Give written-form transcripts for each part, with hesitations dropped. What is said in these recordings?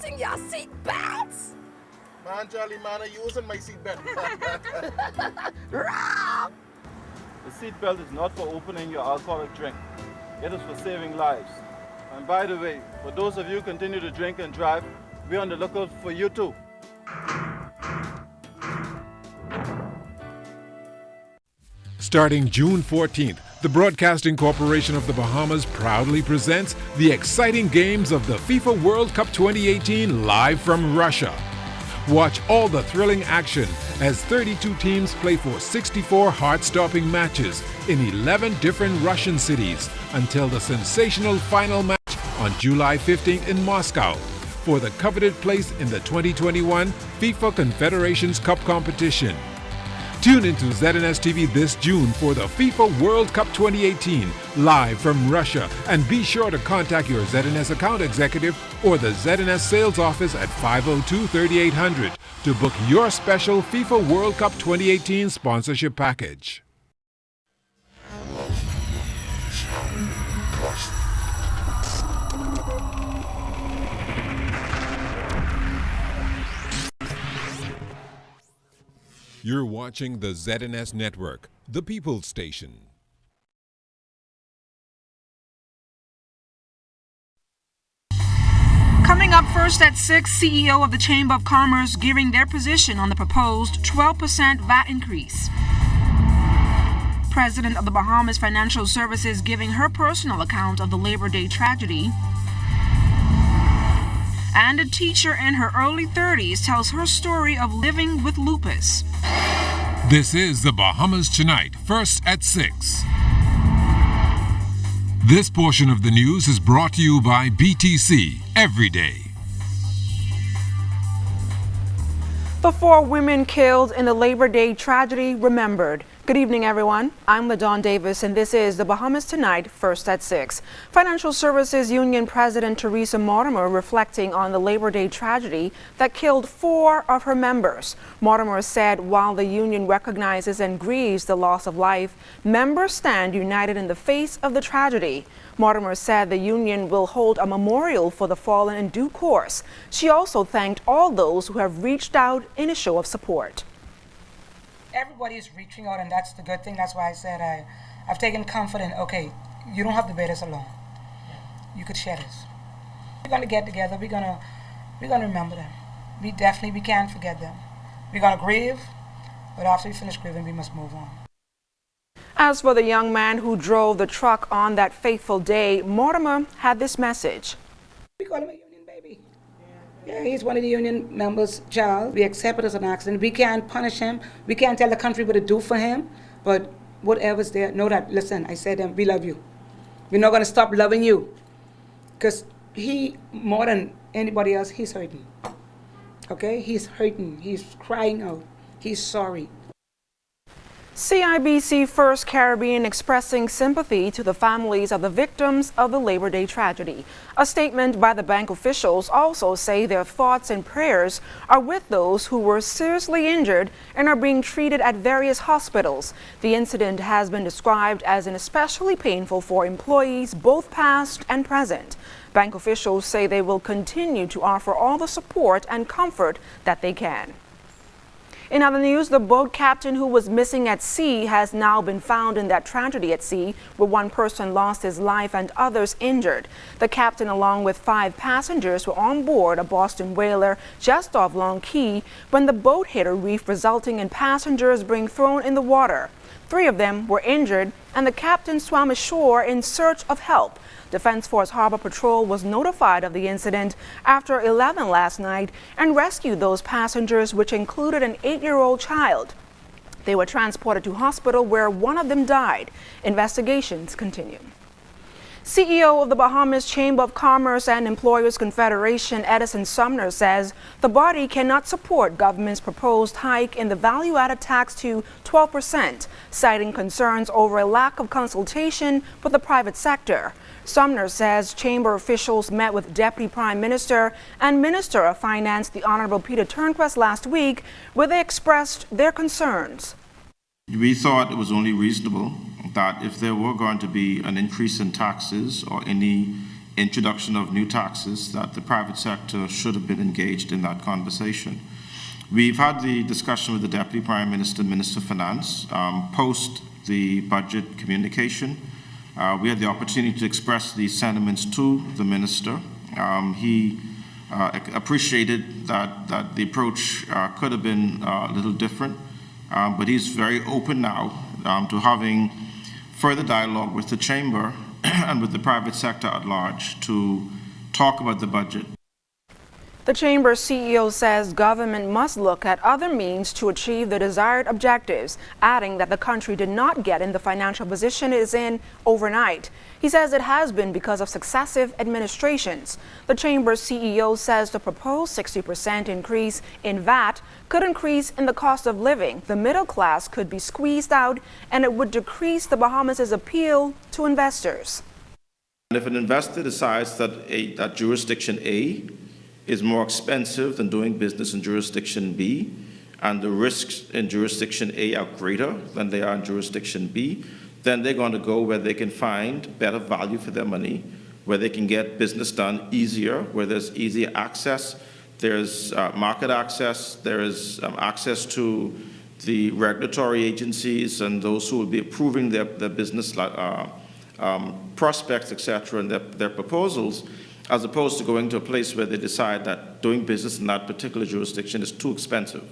using your seat belts? Man, Charlie, man, I'm using my seatbelt. Wrong! The seatbelt is not for opening your alcoholic drink. It is for saving lives. And by the way, for those of you who continue to drink and drive, we're on the lookout for you too. Starting June 14th, the Broadcasting Corporation of the Bahamas proudly presents the exciting games of the FIFA World Cup 2018 live from Russia. Watch all the thrilling action as 32 teams play for 64 heart-stopping matches in 11 different Russian cities until the sensational final match on July 15th in Moscow for the coveted place in the 2021 FIFA Confederations Cup competition. Tune into ZNS TV this June for the FIFA World Cup 2018 live from Russia, and be sure to contact your ZNS account executive or the ZNS sales office at 502-3800 to book your special FIFA World Cup 2018 sponsorship package. You're watching the ZNS Network, the People's Station. Coming up first at 6, CEO of the Chamber of Commerce giving their position on the proposed 12% VAT increase. President of the Bahamas Financial Services giving her personal account of the Labor Day tragedy. And a teacher in her early 30s tells her story of living with lupus. This is the Bahamas Tonight, first at 6. This portion of the news is brought to you by BTC every day. The 4 women killed in the Labor Day tragedy remembered. Good evening, everyone. I'm LaDawn Davis, and this is the Bahamas Tonight, first at 6. Financial Services Union President Teresa Mortimer reflecting on the Labor Day tragedy that killed 4 of her members. Mortimer said while the union recognizes and grieves the loss of life, members stand united in the face of the tragedy. Mortimer said the union will hold a memorial for the fallen in due course. She also thanked all those who have reached out in a show of support. Everybody is reaching out, and that's the good thing. That's why I said I've taken comfort in, okay, you don't have to bear this alone. You could share this. We're going to get together. We're going to remember them. We can't forget them. We're going to grieve, but after we finish grieving, we must move on. As for the young man who drove the truck on that fateful day, Mortimer had this message. We call him a union baby. Yeah, he's one of the union members' child. We accept it as an accident. We can't punish him. We can't tell the country what to do for him. But whatever's there, know that, listen, I said to him, we love you. We're not going to stop loving you. Because he, more than anybody else, he's hurting. Okay? He's hurting. He's crying out. He's sorry. CIBC First Caribbean expressing sympathy to the families of the victims of the Labor Day tragedy. A statement by the bank officials also say their thoughts and prayers are with those who were seriously injured and are being treated at various hospitals. The incident has been described as an especially painful for employees both past and present. Bank officials say they will continue to offer all the support and comfort that they can. In other news, the boat captain who was missing at sea has now been found in that tragedy at sea, where one person lost his life and others injured. The captain, along with 5 passengers, were on board a Boston whaler just off Long Key when the boat hit a reef, resulting in passengers being thrown in the water. 3 of them were injured, and the captain swam ashore in search of help. Defense Force Harbor Patrol was notified of the incident after 11 last night and rescued those passengers, which included an 8-year-old child. They were transported to hospital where one of them died. Investigations continue. CEO of the Bahamas Chamber of Commerce and Employers Confederation, Edison Sumner, says the body cannot support government's proposed hike in the value-added tax to 12%, citing concerns over a lack of consultation with the private sector. Sumner says chamber officials met with Deputy Prime Minister and Minister of Finance, the Honorable Peter Turnquest, last week, where they expressed their concerns. We thought it was only reasonable that if there were going to be an increase in taxes or any introduction of new taxes, that the private sector should have been engaged in that conversation. We've had the discussion with the Deputy Prime Minister and Minister of Finance post the budget communication. We had the opportunity to express these sentiments to the Minister. He appreciated that the approach could have been a little different, but he's very open now to having further dialogue with the Chamber and with the private sector at large to talk about the budget. The Chamber's CEO says government must look at other means to achieve the desired objectives, adding that the country did not get in the financial position it is in overnight. He says it has been because of successive administrations. The Chamber's CEO says the proposed 60% increase in VAT could increase in the cost of living. The middle class could be squeezed out, and it would decrease the Bahamas' appeal to investors. And if an investor decides that jurisdiction A is more expensive than doing business in jurisdiction B, and the risks in jurisdiction A are greater than they are in jurisdiction B, then they're going to go where they can find better value for their money, where they can get business done easier, where there's easier access, there's market access, there is access to the regulatory agencies and those who will be approving their business prospects, etc., and their proposals, as opposed to going to a place where they decide that doing business in that particular jurisdiction is too expensive.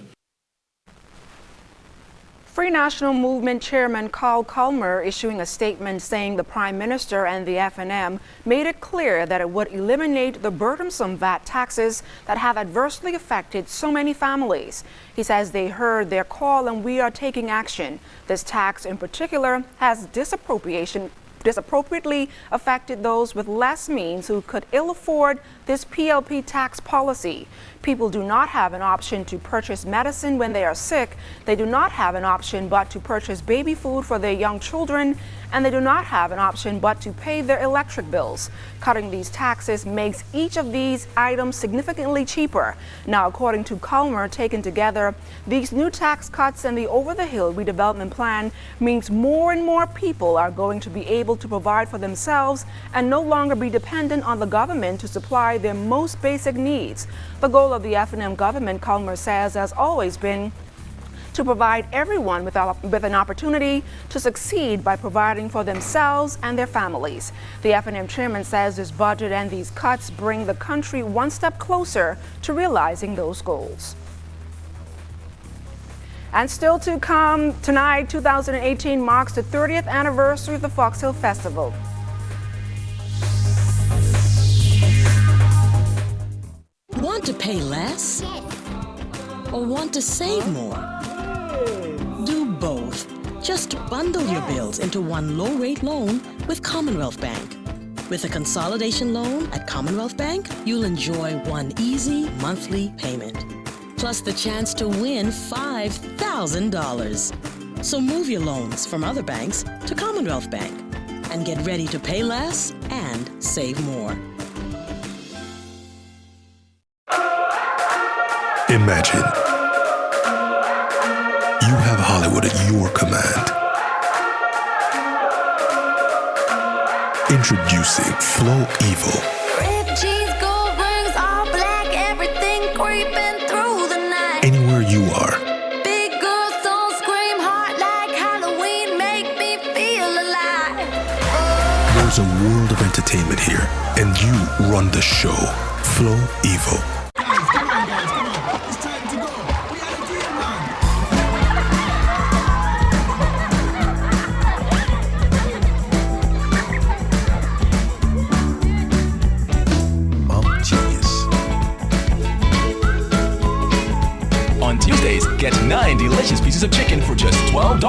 Free National Movement Chairman Carl Culmer issuing a statement saying the Prime Minister and the FNM made it clear that it would eliminate the burdensome VAT taxes that have adversely affected so many families. He says they heard their call and we are taking action. This tax in particular has disappropriately affected those with less means who could ill afford this PLP tax policy. People do not have an option to purchase medicine when they are sick. They do not have an option but to purchase baby food for their young children, and they do not have an option but to pay their electric bills. Cutting these taxes makes each of these items significantly cheaper. Now, according to Culmer, taken together, these new tax cuts and the over-the-hill redevelopment plan means more and more people are going to be able to provide for themselves and no longer be dependent on the government to supply their most basic needs. The goal of the FNM government, Culmer says, has always been to provide everyone with an opportunity to succeed by providing for themselves and their families. The FNM chairman says this budget and these cuts bring the country one step closer to realizing those goals. And still to come, tonight, 2018 marks the 30th anniversary of the Fox Hill Festival. Want to pay less? Or want to save more? Do both. Just bundle your bills into one low-rate loan with Commonwealth Bank. With a consolidation loan at Commonwealth Bank, you'll enjoy one easy monthly payment, plus the chance to win $5,000. So move your loans from other banks to Commonwealth Bank and get ready to pay less and save more. Imagine you have Hollywood at your command. Introducing Flow Evil. Red cheese, gold rings, all black, everything creeping through the night. Anywhere you are. Big girls don't scream hard like Halloween, make me feel alive. There's a world of entertainment here, and you run the show. Flow Evil. Get 9 delicious pieces of chicken for just $12.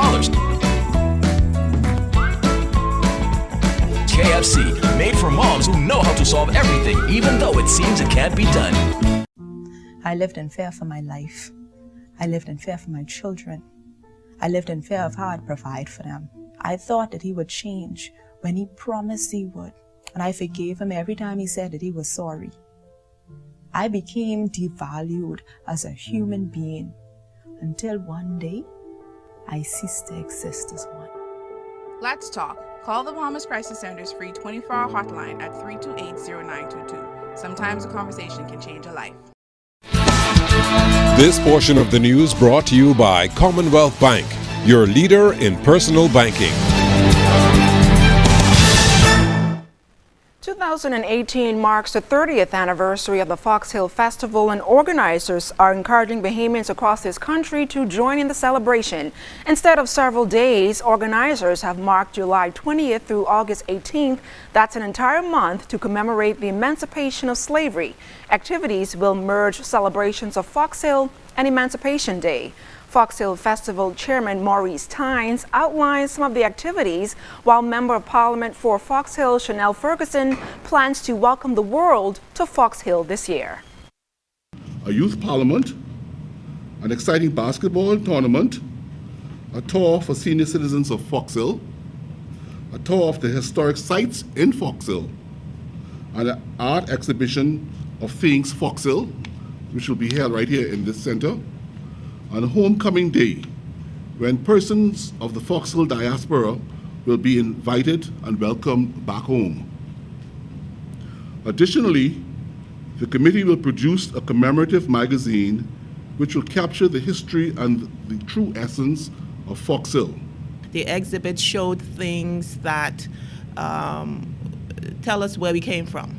KFC, made for moms who know how to solve everything, even though it seems it can't be done. I lived in fear for my life. I lived in fear for my children. I lived in fear of how I'd provide for them. I thought that he would change when he promised he would, and I forgave him every time he said that he was sorry. I became devalued as a human being, until one day, I ceased to exist as one. Let's talk. Call the Bahamas Crisis Center's free 24-hour hotline at 328-0922. Sometimes a conversation can change a life. This portion of the news brought to you by Commonwealth Bank, your leader in personal banking. 2018 marks the 30th anniversary of the Fox Hill Festival, and organizers are encouraging Bahamians across this country to join in the celebration. Instead of several days, organizers have marked July 20th through August 18th. That's an entire month to commemorate the emancipation of slavery. Activities will merge celebrations of Fox Hill and Emancipation Day. Fox Hill Festival Chairman Maurice Tynes outlines some of the activities, while Member of Parliament for Fox Hill Chanel Ferguson plans to welcome the world to Fox Hill this year. A youth parliament, an exciting basketball tournament, a tour for senior citizens of Fox Hill, a tour of the historic sites in Fox Hill, and an art exhibition of things Fox Hill, which will be held right here in this center, on Homecoming Day, when persons of the Fox Hill diaspora will be invited and welcomed back home. Additionally, the committee will produce a commemorative magazine which will capture the history and the true essence of Fox Hill. The exhibit showed things that tell us where we came from.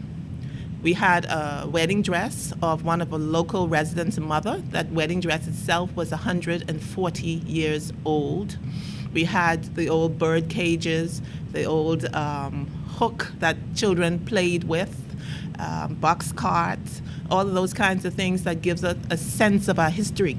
We had a wedding dress of one of a local resident's mother. That wedding dress itself was 140 years old. We had the old bird cages, the old hook that children played with, box carts, all of those kinds of things that gives us a sense of our history.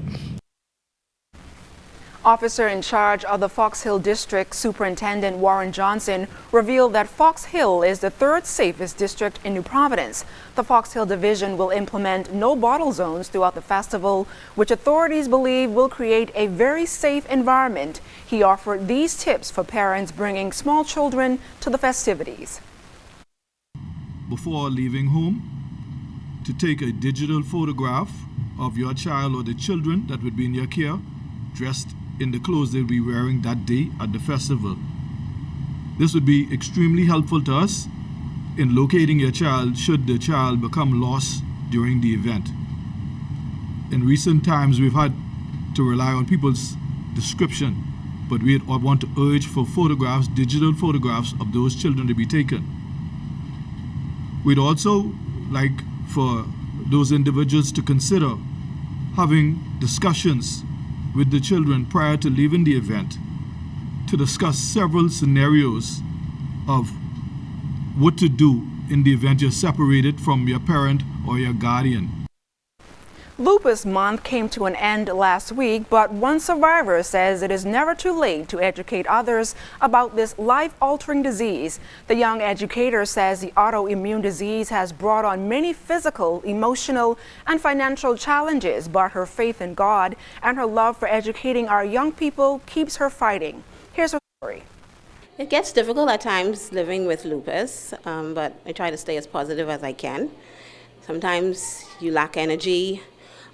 Officer in charge of the Fox Hill District, Superintendent Warren Johnson, revealed that Fox Hill is the third safest district in New Providence. The Fox Hill Division will implement no bottle zones throughout the festival, which authorities believe will create a very safe environment. He offered these tips for parents bringing small children to the festivities. Before leaving home, to take a digital photograph of your child or the children that would be in your care, dressed in the clothes they'll be wearing that day at the festival. This would be extremely helpful to us in locating your child should the child become lost during the event. In recent times, we've had to rely on people's description, but we want to urge for photographs, digital photographs of those children to be taken. We'd also like for those individuals to consider having discussions with the children prior to leaving the event to discuss several scenarios of what to do in the event you're separated from your parent or your guardian. Lupus Month came to an end last week, but one survivor says it is never too late to educate others about this life-altering disease. The young educator says the autoimmune disease has brought on many physical, emotional, and financial challenges, but her faith in God and her love for educating our young people keeps her fighting. Here's her story. It gets difficult at times living with lupus, but I try to stay as positive as I can. Sometimes you lack energy,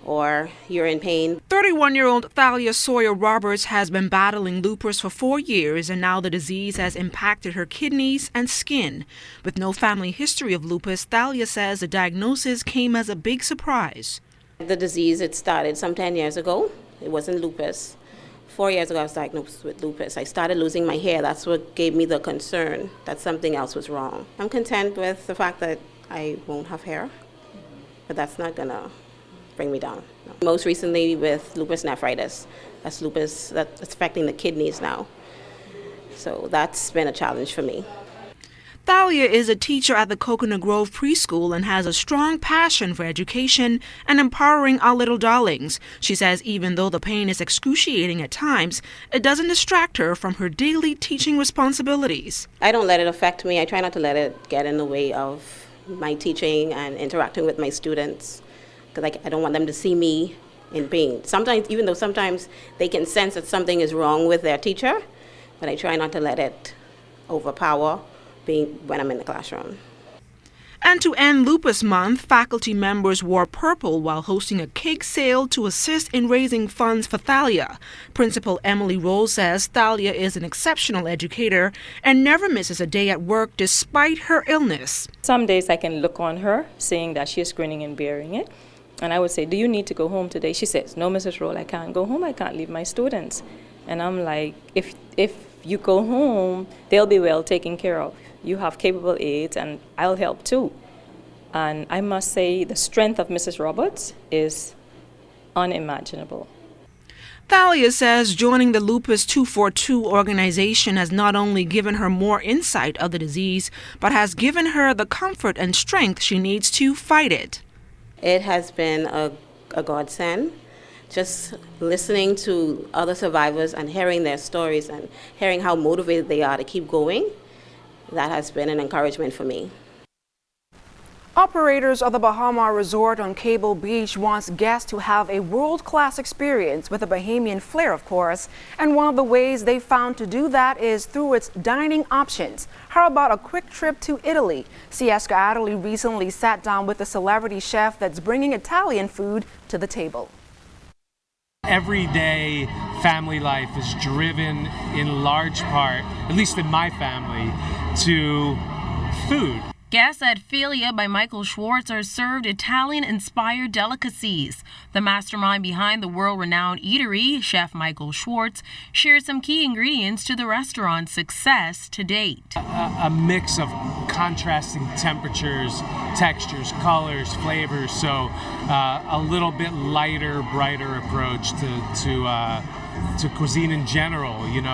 or you're in pain. 31-year-old Thalia Sawyer Roberts has been battling lupus for 4 years, and now the disease has impacted her kidneys and skin. With no family history of lupus, Thalia says the diagnosis came as a big surprise. The disease, it started some 10 years ago. It wasn't lupus. 4 years ago, I was diagnosed with lupus. I started losing my hair. That's what gave me the concern that something else was wrong. I'm content with the fact that I won't have hair, but that's not gonna bring me down. No. Most recently with lupus nephritis. That's lupus that's affecting the kidneys now. So that's been a challenge for me. Thalia is a teacher at the Coconut Grove Preschool and has a strong passion for education and empowering our little darlings. She says even though the pain is excruciating at times, it doesn't distract her from her daily teaching responsibilities. I don't let it affect me. I try not to let it get in the way of my teaching and interacting with my students, because I don't want them to see me in pain. Sometimes, even though sometimes they can sense that something is wrong with their teacher, but I try not to let it overpower when I'm in the classroom. And to end Lupus Month, faculty members wore purple while hosting a cake sale to assist in raising funds for Thalia. Principal Emily Rose says Thalia is an exceptional educator and never misses a day at work despite her illness. Some days I can look on her, seeing that she is grinning and bearing it. And I would say, "Do you need to go home today?" She says, "No, Mrs. Roll, I can't go home. I can't leave my students." And I'm like, if you go home, they'll be well taken care of. You have capable aides, and I'll help too. And I must say the strength of Mrs. Roberts is unimaginable. Thalia says joining the Lupus 242 organization has not only given her more insight of the disease, but has given her the comfort and strength she needs to fight it. It has been a godsend. Just listening to other survivors and hearing their stories and hearing how motivated they are to keep going, that has been an encouragement for me. Operators of the Bahama Resort on Cable Beach wants guests to have a world-class experience with a Bahamian flair, of course. And one of the ways they found to do that is through its dining options. How about a quick trip to Italy? Siaska Adderley recently sat down with a celebrity chef that's bringing Italian food to the table. Everyday family life is driven in large part, at least in my family, to food. Guests at Filia by Michael Schwartz are served Italian-inspired delicacies. The mastermind behind the world-renowned eatery, Chef Michael Schwartz, shared some key ingredients to the restaurant's success to date. A mix of contrasting temperatures, textures, colors, flavors, so a little bit lighter, brighter approach to cuisine in general. You know,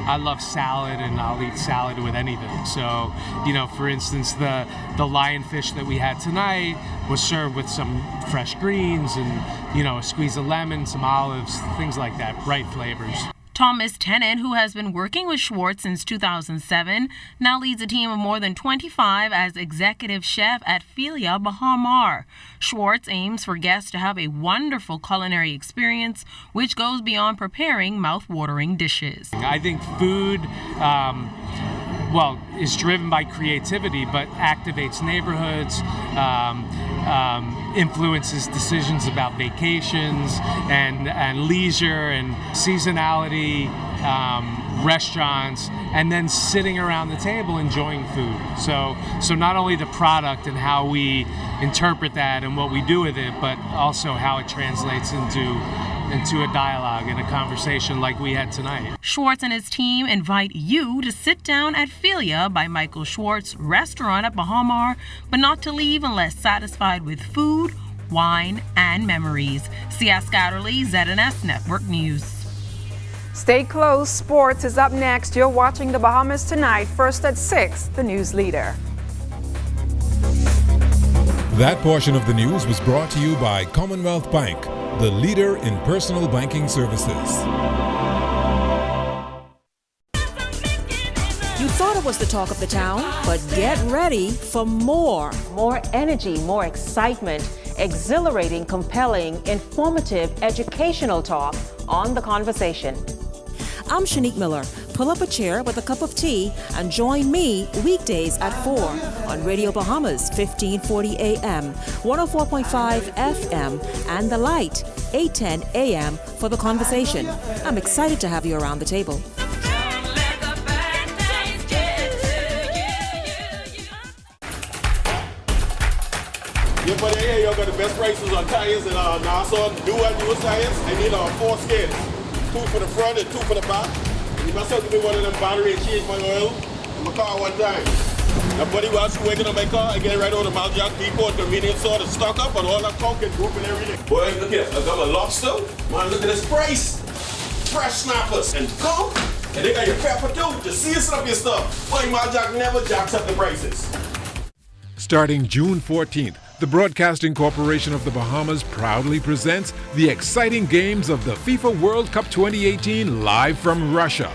I love salad and I'll eat salad with anything. So, you know, for instance, the lionfish that we had tonight was served with some fresh greens and, you know, a squeeze of lemon, some olives, things like that, bright flavors. Thomas Tennant, who has been working with Schwartz since 2007, now leads a team of more than 25 as executive chef at Filia Bahamar. Schwartz aims for guests to have a wonderful culinary experience, which goes beyond preparing mouth-watering dishes. I think food, is driven by creativity, but activates neighborhoods, influences decisions about vacations and leisure and seasonality, restaurants, and then sitting around the table enjoying food. So not only the product and how we interpret that and what we do with it, but also how it translates into a dialogue and a conversation like we had tonight. Schwartz and his team invite you to sit down at Filia by Michael Schwartz restaurant at Bahamar, but not to leave unless satisfied with food, wine, and memories. Siaska Adderley, ZNS Network News. Stay close. Sports is up next. You're watching the Bahamas Tonight. First at 6, the news leader. That portion of the news was brought to you by Commonwealth Bank, the leader in personal banking services. You thought it was the talk of the town, but get ready for more. More energy, more excitement, exhilarating, compelling, informative, educational talk on The Conversation. I'm Shanique Miller. Pull up a chair with a cup of tea and join me weekdays at 4 on Radio Bahamas 1540 AM, 104.5 FM, and The Light 810 AM for The Conversation. I'm excited to have you around the table. Yeah, but here you got the best prices on tires in Nassau, new and new tires. I need 4 scales, 2 for the front and 2 for the back. You must have to be one of them battery and change my oil in my car one time. Now, buddy, whilst you're waiting on my car, I get right over to Mount Jack Depot and convenience store to stock up on all that coke and group and everything. Boy, look here, I got my lobster. Man, look at this price. Fresh snappers and coke. And they got your pepper too, to season up your stuff. Boy, Mount Jack never jacks up the prices. Starting June 14th, the Broadcasting Corporation of the Bahamas proudly presents the exciting games of the FIFA World Cup 2018 live from Russia.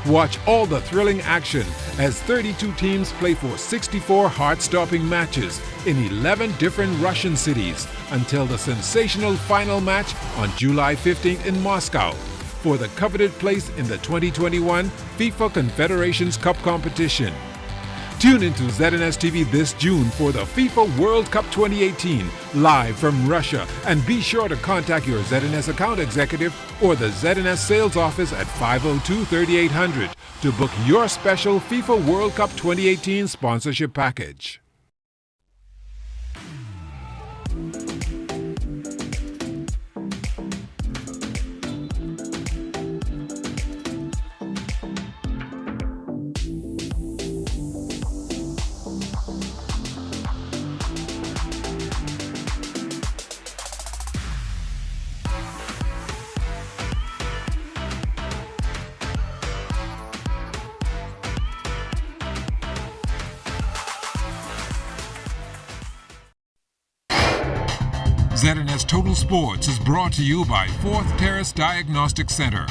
Watch all the thrilling action as 32 teams play for 64 heart-stopping matches in 11 different Russian cities until the sensational final match on July 15th in Moscow for the coveted place in the 2021 FIFA Confederations Cup competition. Tune into ZNS TV this June for the FIFA World Cup 2018, live from Russia. And be sure to contact your ZNS account executive or the ZNS sales office at 502-3800 to book your special FIFA World Cup 2018 sponsorship package. ZNS Total Sports is brought to you by Fourth Terrace Diagnostic Center.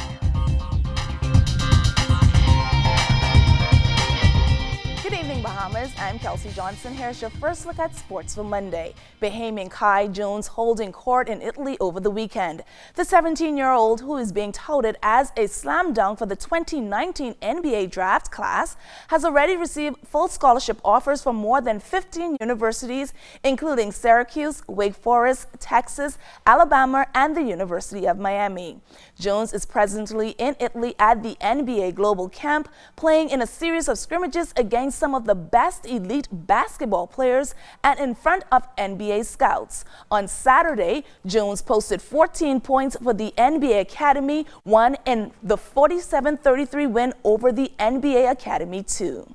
Good evening, Bahamas. I'm Kelsey Johnson. Here's your first look at sports for Monday. Bahamian Kai Jones holding court in Italy over the weekend. The 17-year-old, who is being touted as a slam dunk for the 2019 NBA draft class, has already received full scholarship offers from more than 15 universities, including Syracuse, Wake Forest, Texas, Alabama, and the University of Miami. Jones is presently in Italy at the NBA Global Camp, playing in a series of scrimmages against some of the best elite basketball players and in front of NBA scouts. On Saturday, Jones posted 14 points for the NBA Academy, won in the 47-33 win over the NBA Academy 2.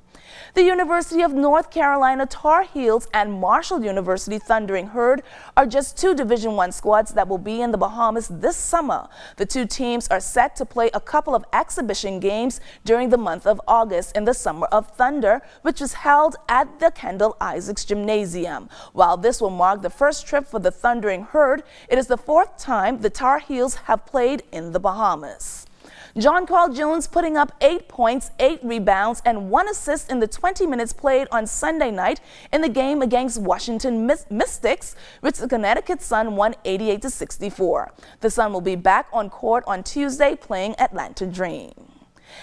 The University of North Carolina Tar Heels and Marshall University Thundering Herd are just two Division I squads that will be in the Bahamas this summer. The two teams are set to play a couple of exhibition games during the month of August in the Summer of Thunder, which is held at the Kendall Isaacs Gymnasium. While this will mark the first trip for the Thundering Herd, it is the fourth time the Tar Heels have played in the Bahamas. John Carl Jones putting up 8 points, 8 rebounds, and 1 assist in the 20 minutes played on Sunday night in the game against Washington Mystics, which the Connecticut Sun won 88-64. The Sun will be back on court on Tuesday playing Atlanta Dream.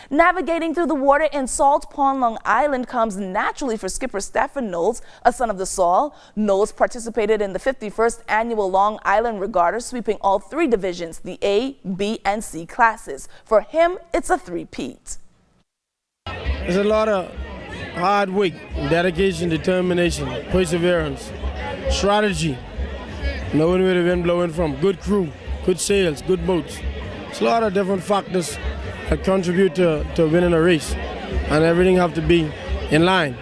Navigating through the water in Salt Pond, Long Island comes naturally for skipper Stephen Knowles, a son of the Saul. Knowles participated in the 51st annual Long Island Regatta, sweeping all 3 divisions, the A, B, and C classes. For him, it's a three-peat. There's a lot of hard work, dedication, determination, perseverance, strategy, knowing where the wind blowing from, good crew, good sails, good boats. It's a lot of different factors that contribute to winning a race, and everything have to be in line.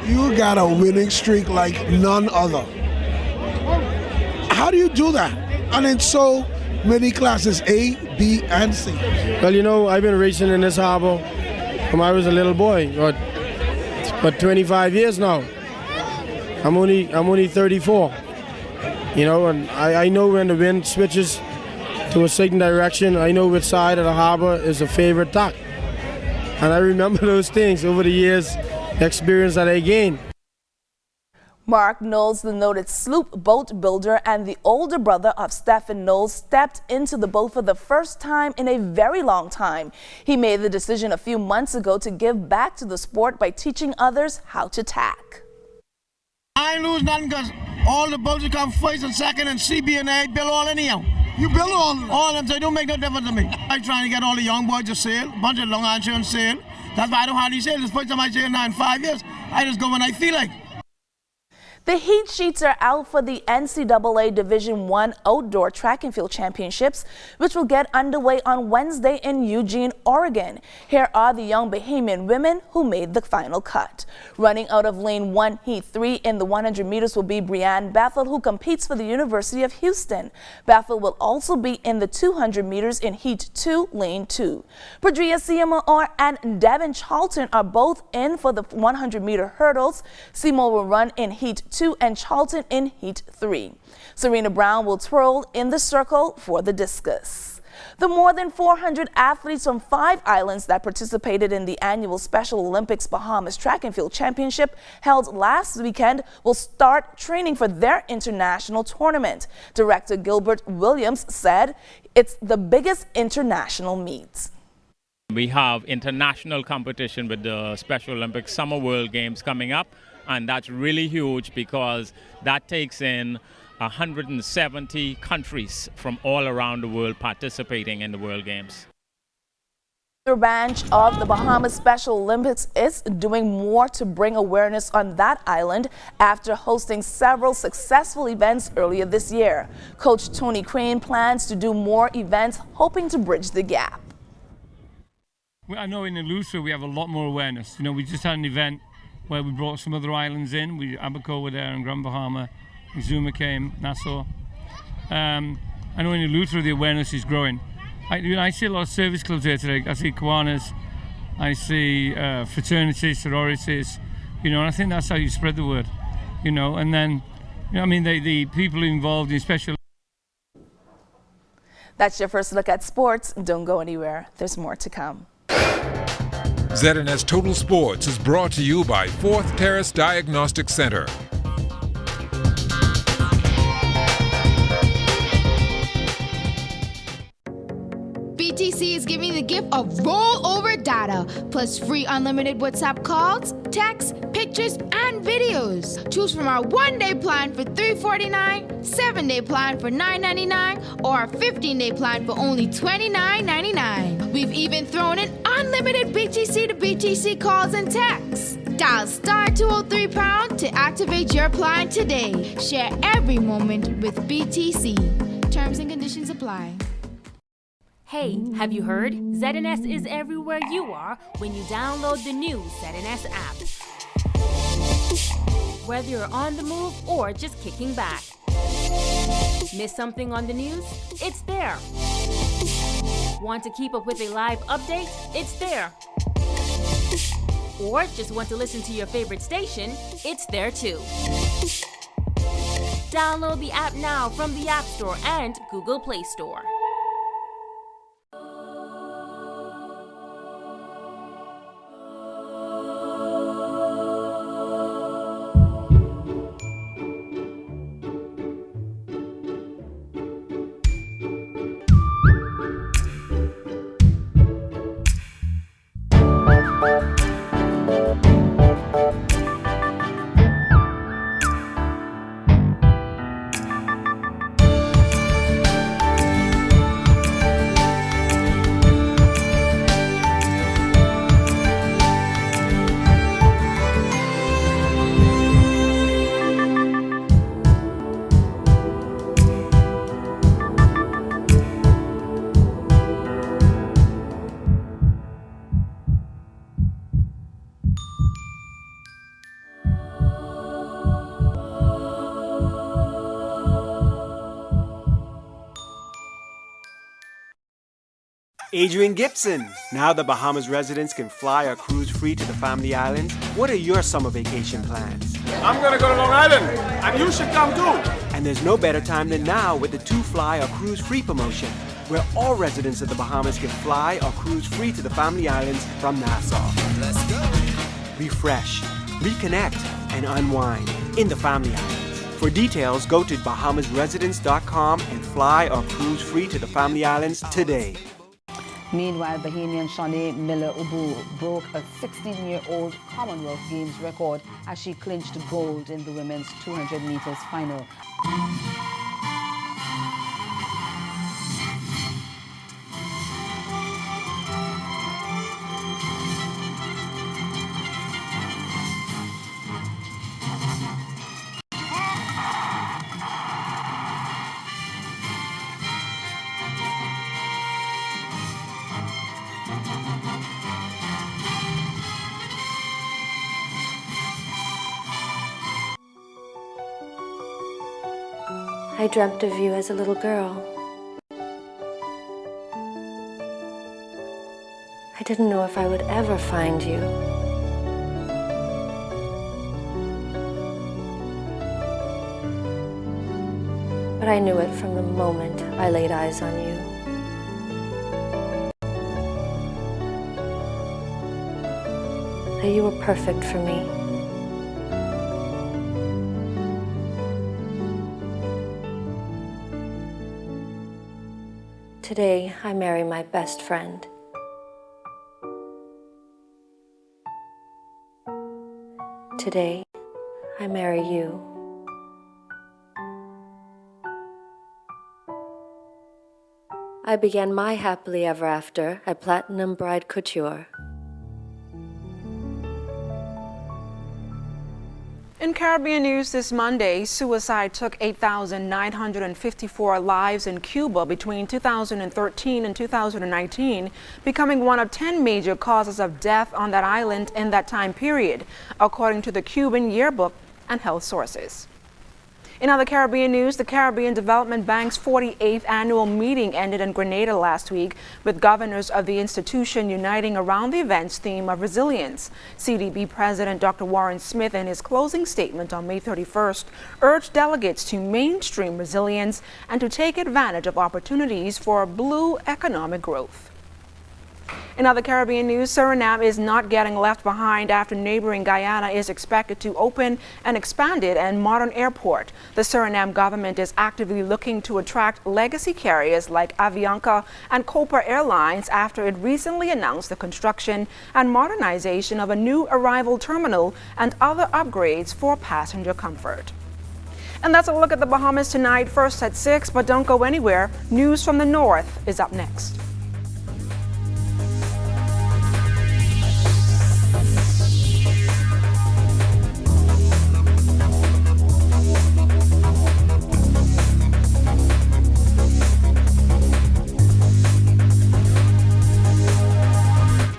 You got a winning streak like none other. How do you do that? And in so many classes, A, B, and C. Well, you know, I've been racing in this harbor from I was a little boy, but 25 years now. I'm only 34. You know, and I know when the wind switches to a certain direction, I know which side of the harbor is a favorite dock. And I remember those things over the years, the experience that I gained. Mark Knowles, the noted sloop boat builder and the older brother of Stephen Knowles, stepped into the boat for the first time in a very long time. He made the decision a few months ago to give back to the sport by teaching others how to tack. I ain't lose nothing because all the boats that come first and second and CB and A build all anyhow. You build all of them? All of them, so it don't make no difference to me. I'm trying to get all the young boys to sail, a bunch of Long Island children sail. That's why I don't hardly sail. This first time I sail now in 5 years. I just go when I feel like. The heat sheets are out for the NCAA Division I Outdoor Track and Field Championships, which will get underway on Wednesday in Eugene, Oregon. Here are the young Bahamian women who made the final cut. Running out of Lane 1, Heat 3 in the 100 meters will be Brianne Bethel, who competes for the University of Houston. Bethel will also be in the 200 meters in Heat 2, Lane 2. Padria Seymour and Devin Charlton are both in for the 100-meter hurdles. Seymour will run in Heat 2 and Charlton in Heat 3. Serena Brown will twirl in the circle for the discus. The more than 400 athletes from 5 islands that participated in the annual Special Olympics Bahamas Track and Field Championship held last weekend will start training for their international tournament. Director Gilbert Williams said it's the biggest international meet. We have international competition with the Special Olympics Summer World Games coming up, and that's really huge because that takes in 170 countries from all around the world participating in the World Games. The branch of the Bahamas Special Olympics is doing more to bring awareness on that island after hosting several successful events earlier this year. Coach Tony Crane plans to do more events, hoping to bridge the gap. I know in Lupus we have a lot more awareness. You know, we just had an event where we brought some other islands in. Abaco were there and Grand Bahama, Exuma came, Nassau. I know in Lupus the awareness is growing. I see a lot of service clubs here today. I see Kiwanis, I see fraternities, sororities, you know, and I think that's how you spread the word, you know, and then, you know, I mean, the people involved in special. That's your first look at sports. Don't go anywhere. There's more to come. ZNS Total Sports is brought to you by Fourth Terrace Diagnostic Center. BTC is giving the gift of rollover data, plus free unlimited WhatsApp calls, texts, pictures, and videos. Choose from our 1-day plan for $349, 7-day plan for $999, or a 15-day plan for only $29.99. We've even thrown in unlimited BTC to BTC calls and texts. Dial *203# to activate your plan today. Share every moment with BTC. Terms and conditions apply. Hey, have you heard? ZNS is everywhere you are when you download the new ZNS app. Whether you're on the move or just kicking back. Miss something on the news? It's there. Want to keep up with a live update? It's there. Or just want to listen to your favorite station? It's there too. Download the app now from the App Store and Google Play Store. Adrian Gibson. Now the Bahamas residents can fly or cruise free to the family islands. What are your summer vacation plans? I'm gonna go to Long Island, and you should come too. And there's no better time than now with the 2 Fly or Cruise Free promotion, where all residents of the Bahamas can fly or cruise free to the family islands from Nassau. Let's go. Refresh, reconnect, and unwind in the family islands. For details, go to bahamasresidents.com and fly or cruise free to the family islands today. Meanwhile, Bahamian Shanae Miller-Ubu broke a 16-year-old Commonwealth Games record as she clinched gold in the women's 200 meters final. I dreamt of you as a little girl. I didn't know if I would ever find you. But I knew it from the moment I laid eyes on you. That you were perfect for me. Today, I marry my best friend. Today, I marry you. I began my happily ever after at Platinum Bride Couture. In Caribbean news this Monday, suicide took 8,954 lives in Cuba between 2013 and 2019, becoming one of 10 major causes of death on that island in that time period, according to the Cuban Yearbook and health sources. In other Caribbean news, the Caribbean Development Bank's 48th annual meeting ended in Grenada last week, with governors of the institution uniting around the event's theme of resilience. CDB President Dr. Warren Smith, in his closing statement on May 31st, urged delegates to mainstream resilience and to take advantage of opportunities for blue economic growth. In other Caribbean news, Suriname is not getting left behind after neighboring Guyana is expected to open an expanded and modern airport. The Suriname government is actively looking to attract legacy carriers like Avianca and Copa Airlines after it recently announced the construction and modernization of a new arrival terminal and other upgrades for passenger comfort. And that's a look at the Bahamas tonight, first at 6, but don't go anywhere. News from the North is up next.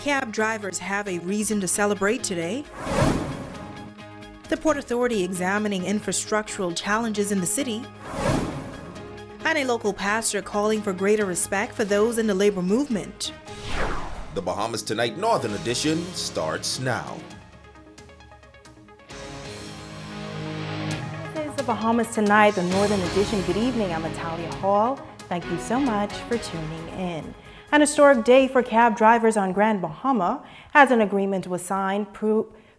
Cab drivers have a reason to celebrate today. The Port Authority examining infrastructural challenges in the city. And a local pastor calling for greater respect for those in the labor movement. The Bahamas Tonight Northern Edition starts now. This is the Bahamas Tonight, the Northern Edition. Good evening, I'm Natalia Hall. Thank you so much for tuning in. An historic day for cab drivers on Grand Bahama, as an agreement was signed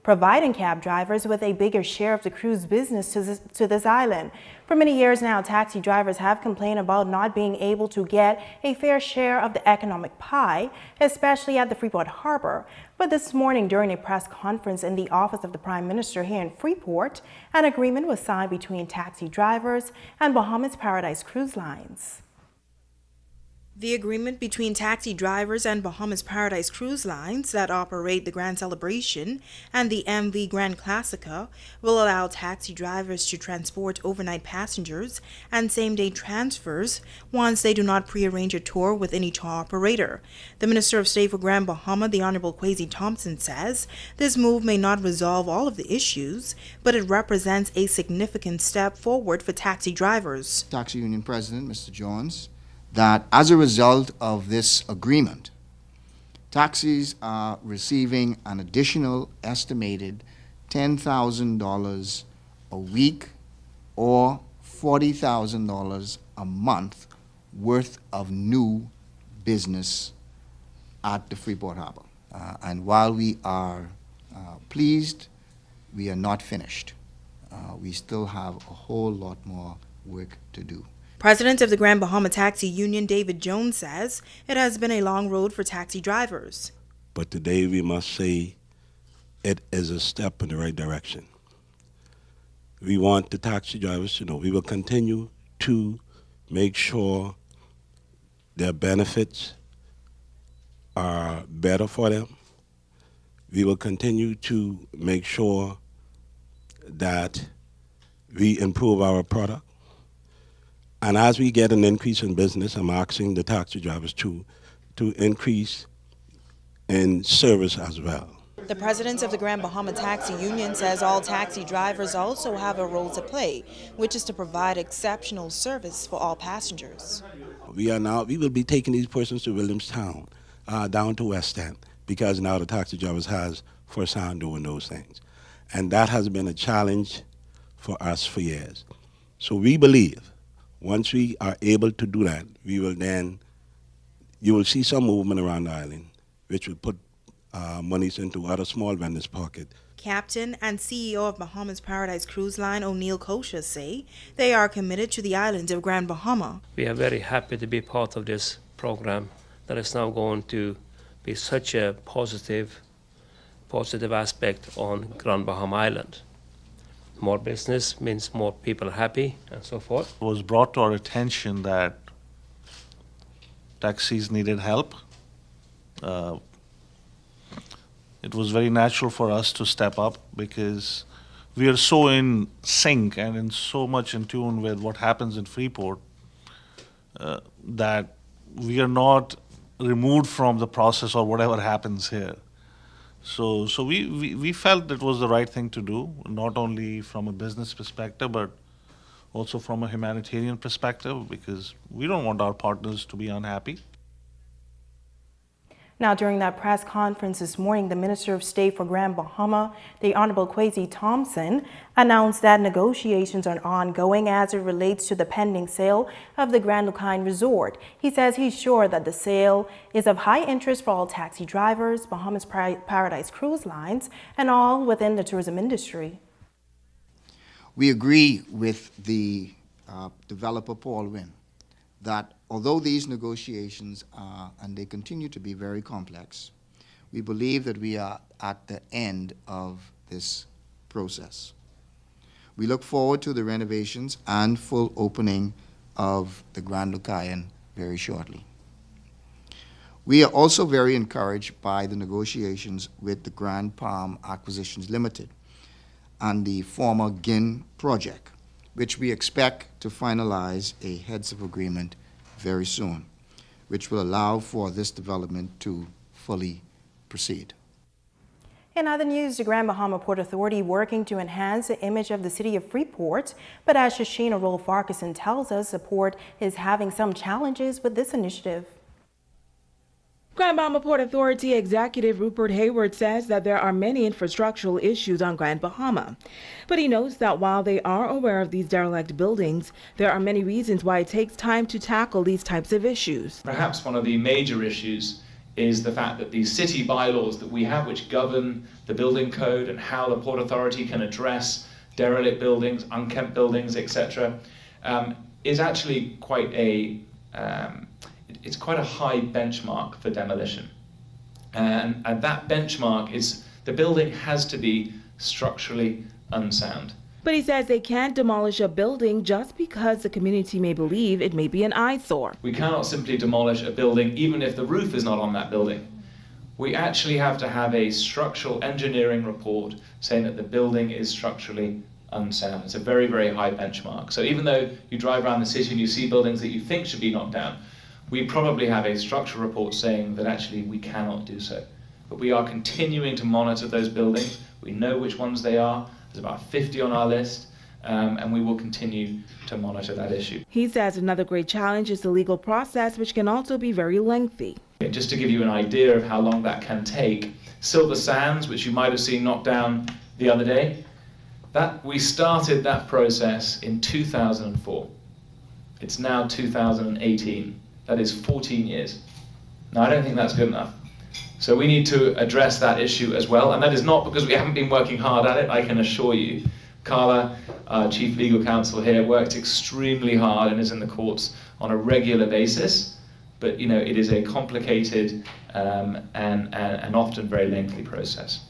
providing cab drivers with a bigger share of the cruise business to this island. For many years now, taxi drivers have complained about not being able to get a fair share of the economic pie, especially at the Freeport Harbor. But this morning, during a press conference in the office of the Prime Minister here in Freeport, an agreement was signed between taxi drivers and Bahamas Paradise Cruise Lines. The agreement between taxi drivers and Bahamas Paradise Cruise Lines that operate the Grand Celebration and the MV Grand Classica will allow taxi drivers to transport overnight passengers and same-day transfers once they do not prearrange a tour with any tour operator. The Minister of State for Grand Bahama, the Honorable Kwesi Thompson, says this move may not resolve all of the issues, but it represents a significant step forward for taxi drivers. Taxi Union President, Mr. Jones, that as a result of this agreement, taxis are receiving an additional estimated $10,000 a week or $40,000 a month worth of new business at the Freeport Harbor. And while we are pleased, we are not finished. We still have a whole lot more work to do. President of the Grand Bahama Taxi Union, David Jones, says it has been a long road for taxi drivers. But today we must say it is a step in the right direction. We want the taxi drivers to know we will continue to make sure their benefits are better for them. We will continue to make sure that we improve our product. And as we get an increase in business, I'm asking the taxi drivers to increase in service as well. The president of the Grand Bahama Taxi Union says all taxi drivers also have a role to play, which is to provide exceptional service for all passengers. We will be taking these persons to Williamstown, down to West End, because now the taxi drivers has first hand doing those things. And that has been a challenge for us for years. So we believe once we are able to do that, you will see some movement around the island, which will put monies into other small vendors' pocket. Captain and CEO of Bahamas Paradise Cruise Line, O'Neill Kosher, say they are committed to the island of Grand Bahama. We are very happy to be part of this program that is now going to be such a positive positive aspect on Grand Bahama Island. More business means more people happy and so forth. It was brought to our attention that taxis needed help. It was very natural for us to step up because we are so in sync and in so much in tune with what happens in Freeport that we are not removed from the process or whatever happens here. So we felt it was the right thing to do, not only from a business perspective, but also from a humanitarian perspective, because we don't want our partners to be unhappy. Now, during that press conference this morning, the Minister of State for Grand Bahama, the Honorable Kwesi Thompson, announced that negotiations are ongoing as it relates to the pending sale of the Grand Lucine Resort. He says he's sure that the sale is of high interest for all taxi drivers, Bahamas Paradise Cruise Lines, and all within the tourism industry. We agree with the developer, Paul Wynn, that although these negotiations are, and they continue to be very complex, we believe that we are at the end of this process. We look forward to the renovations and full opening of the Grand Lucine very shortly. We are also very encouraged by the negotiations with the Grand Palm Acquisitions Limited and the former GIN project, which we expect to finalize a heads of agreement very soon, which will allow for this development to fully proceed. In other news, the Grand Bahama Port Authority working to enhance the image of the city of Freeport, but as Shoshana Roll-Farquharson tells us, the port is having some challenges with this initiative. Grand Bahama Port Authority Executive Rupert Hayward says that there are many infrastructural issues on Grand Bahama. But he notes that while they are aware of these derelict buildings, there are many reasons why it takes time to tackle these types of issues. Perhaps one of the major issues is the fact that these city bylaws that we have, which govern the building code and how the Port Authority can address derelict buildings, unkempt buildings, etc., is actually quite a it's quite a high benchmark for demolition. And that benchmark is the building has to be structurally unsound. But he says they can't demolish a building just because the community may believe it may be an eyesore. We cannot simply demolish a building even if the roof is not on that building. We actually have to have a structural engineering report saying that the building is structurally unsound. It's a very, very high benchmark. So even though you drive around the city and you see buildings that you think should be knocked down, we probably have a structural report saying that actually we cannot do so. But we are continuing to monitor those buildings. We know which ones they are. There's about 50 on our list, and we will continue to monitor that issue. He says another great challenge is the legal process, which can also be very lengthy. Just to give you an idea of how long that can take, Silver Sands, which you might have seen knocked down the other day, that we started that process in 2004. It's now 2018. That is 14 years. Now, I don't think that's good enough. So we need to address that issue as well. And that is not because we haven't been working hard at it, I can assure you. Carla, our Chief Legal Counsel here, worked extremely hard and is in the courts on a regular basis. But, you know, it is a complicated and often very lengthy process.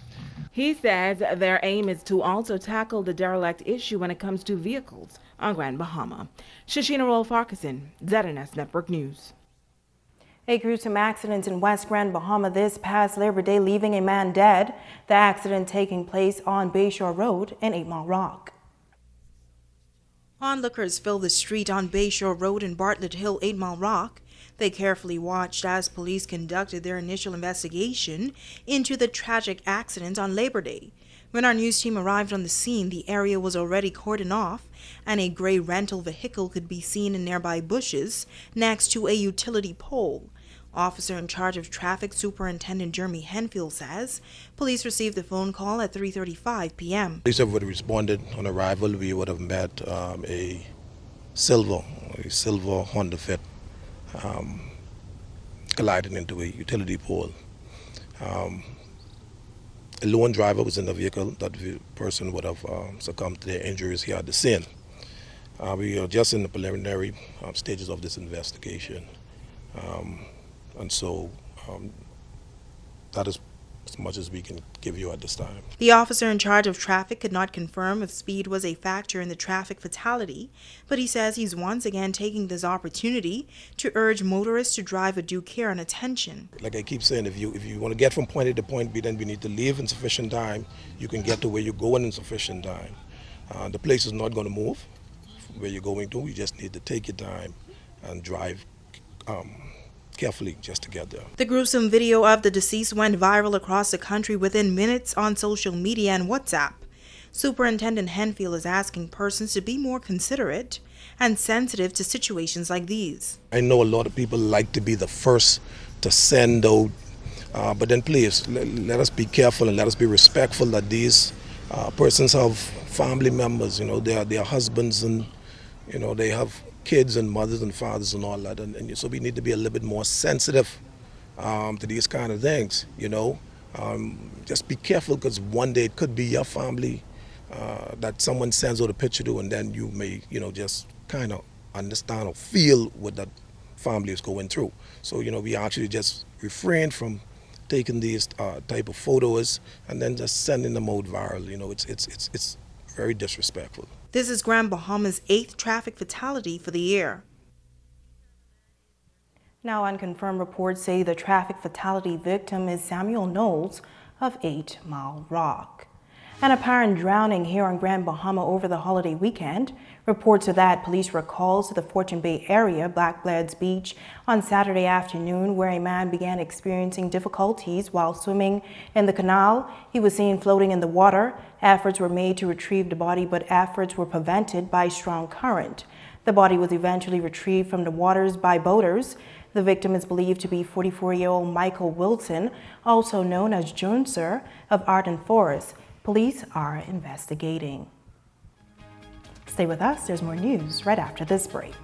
He says their aim is to also tackle the derelict issue when it comes to vehicles on Grand Bahama. Shoshana Roll-Farquharson, ZNS Network News. A gruesome accident in West Grand Bahama this past Labor Day, leaving a man dead. The accident taking place on Bayshore Road in 8 Mile Rock. Onlookers filled the street on Bayshore Road in Bartlett Hill, 8 Mile Rock. They carefully watched as police conducted their initial investigation into the tragic accident on Labor Day. When our news team arrived on the scene, the area was already cordoned off, and a gray rental vehicle could be seen in nearby bushes next to a utility pole. Officer in charge of traffic, Superintendent Jeremy Henfield, says police received the phone call at 3:35 p.m. Police would have responded on arrival. We would have met a silver Honda Fit collided into a utility pole. A lone driver was in the vehicle. That person would have succumbed to their injuries here at the scene. We are just in the preliminary stages of this investigation. And so that is as much as we can give you at this time. The officer in charge of traffic could not confirm if speed was a factor in the traffic fatality, but he says he's once again taking this opportunity to urge motorists to drive with due care and attention. Like I keep saying, if you want to get from point A to point B, then we need to leave in sufficient time. You can get to where you're going in sufficient time. The place is not going to move where you're going to. You just need to take your time and drive carefully just to get there. The gruesome video of the deceased went viral across the country within minutes on social media and WhatsApp. Superintendent Henfield is asking persons to be more considerate and sensitive to situations like these. I know a lot of people like to be the first to send out, but then please let us be careful and let us be respectful that these persons have family members, their husbands, and they have kids and mothers and fathers and all that, and so we need to be a little bit more sensitive to these kind of things. Just be careful, because one day it could be your family that someone sends out a picture to, and then you may just kind of understand or feel what that family is going through. So we actually just refrain from taking these type of photos and then just sending them out viral. It's very disrespectful. This is Grand Bahama's 8th traffic fatality for the year. Now, unconfirmed reports say the traffic fatality victim is Samuel Knowles of 8 Mile Rock. An apparent drowning here on Grand Bahama over the holiday weekend. Reports of that police were called to the Fortune Bay area, Blackblads Beach, on Saturday afternoon, where a man began experiencing difficulties while swimming in the canal. He was seen floating in the water. Efforts were made to retrieve the body, but efforts were prevented by strong current. The body was eventually retrieved from the waters by boaters. The victim is believed to be 44-year-old Michael Wilson, also known as Junser of Arden Forest. Police are investigating. Stay with us. There's more news right after this break.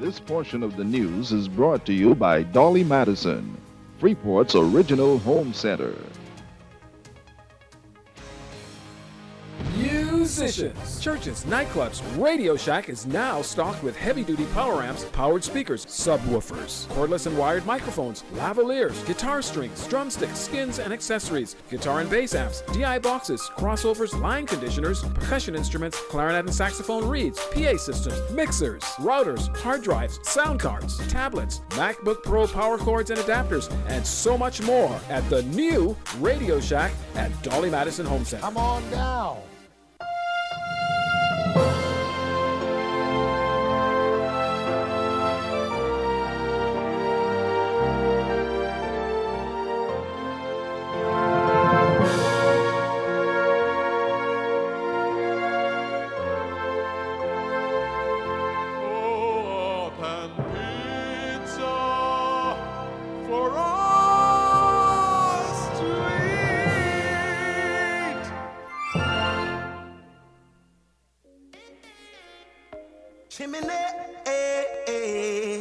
This portion of the news is brought to you by Dolly Madison, Freeport's original home center. Musicians, churches, nightclubs, Radio Shack is now stocked with heavy-duty power amps, powered speakers, subwoofers, cordless and wired microphones, lavaliers, guitar strings, drumsticks, skins and accessories, guitar and bass amps, DI boxes, crossovers, line conditioners, percussion instruments, clarinet and saxophone reeds, PA systems, mixers, routers, hard drives, sound cards, tablets, MacBook Pro power cords and adapters, and so much more at the new Radio Shack at Dolly Madison Home Center. Come on down.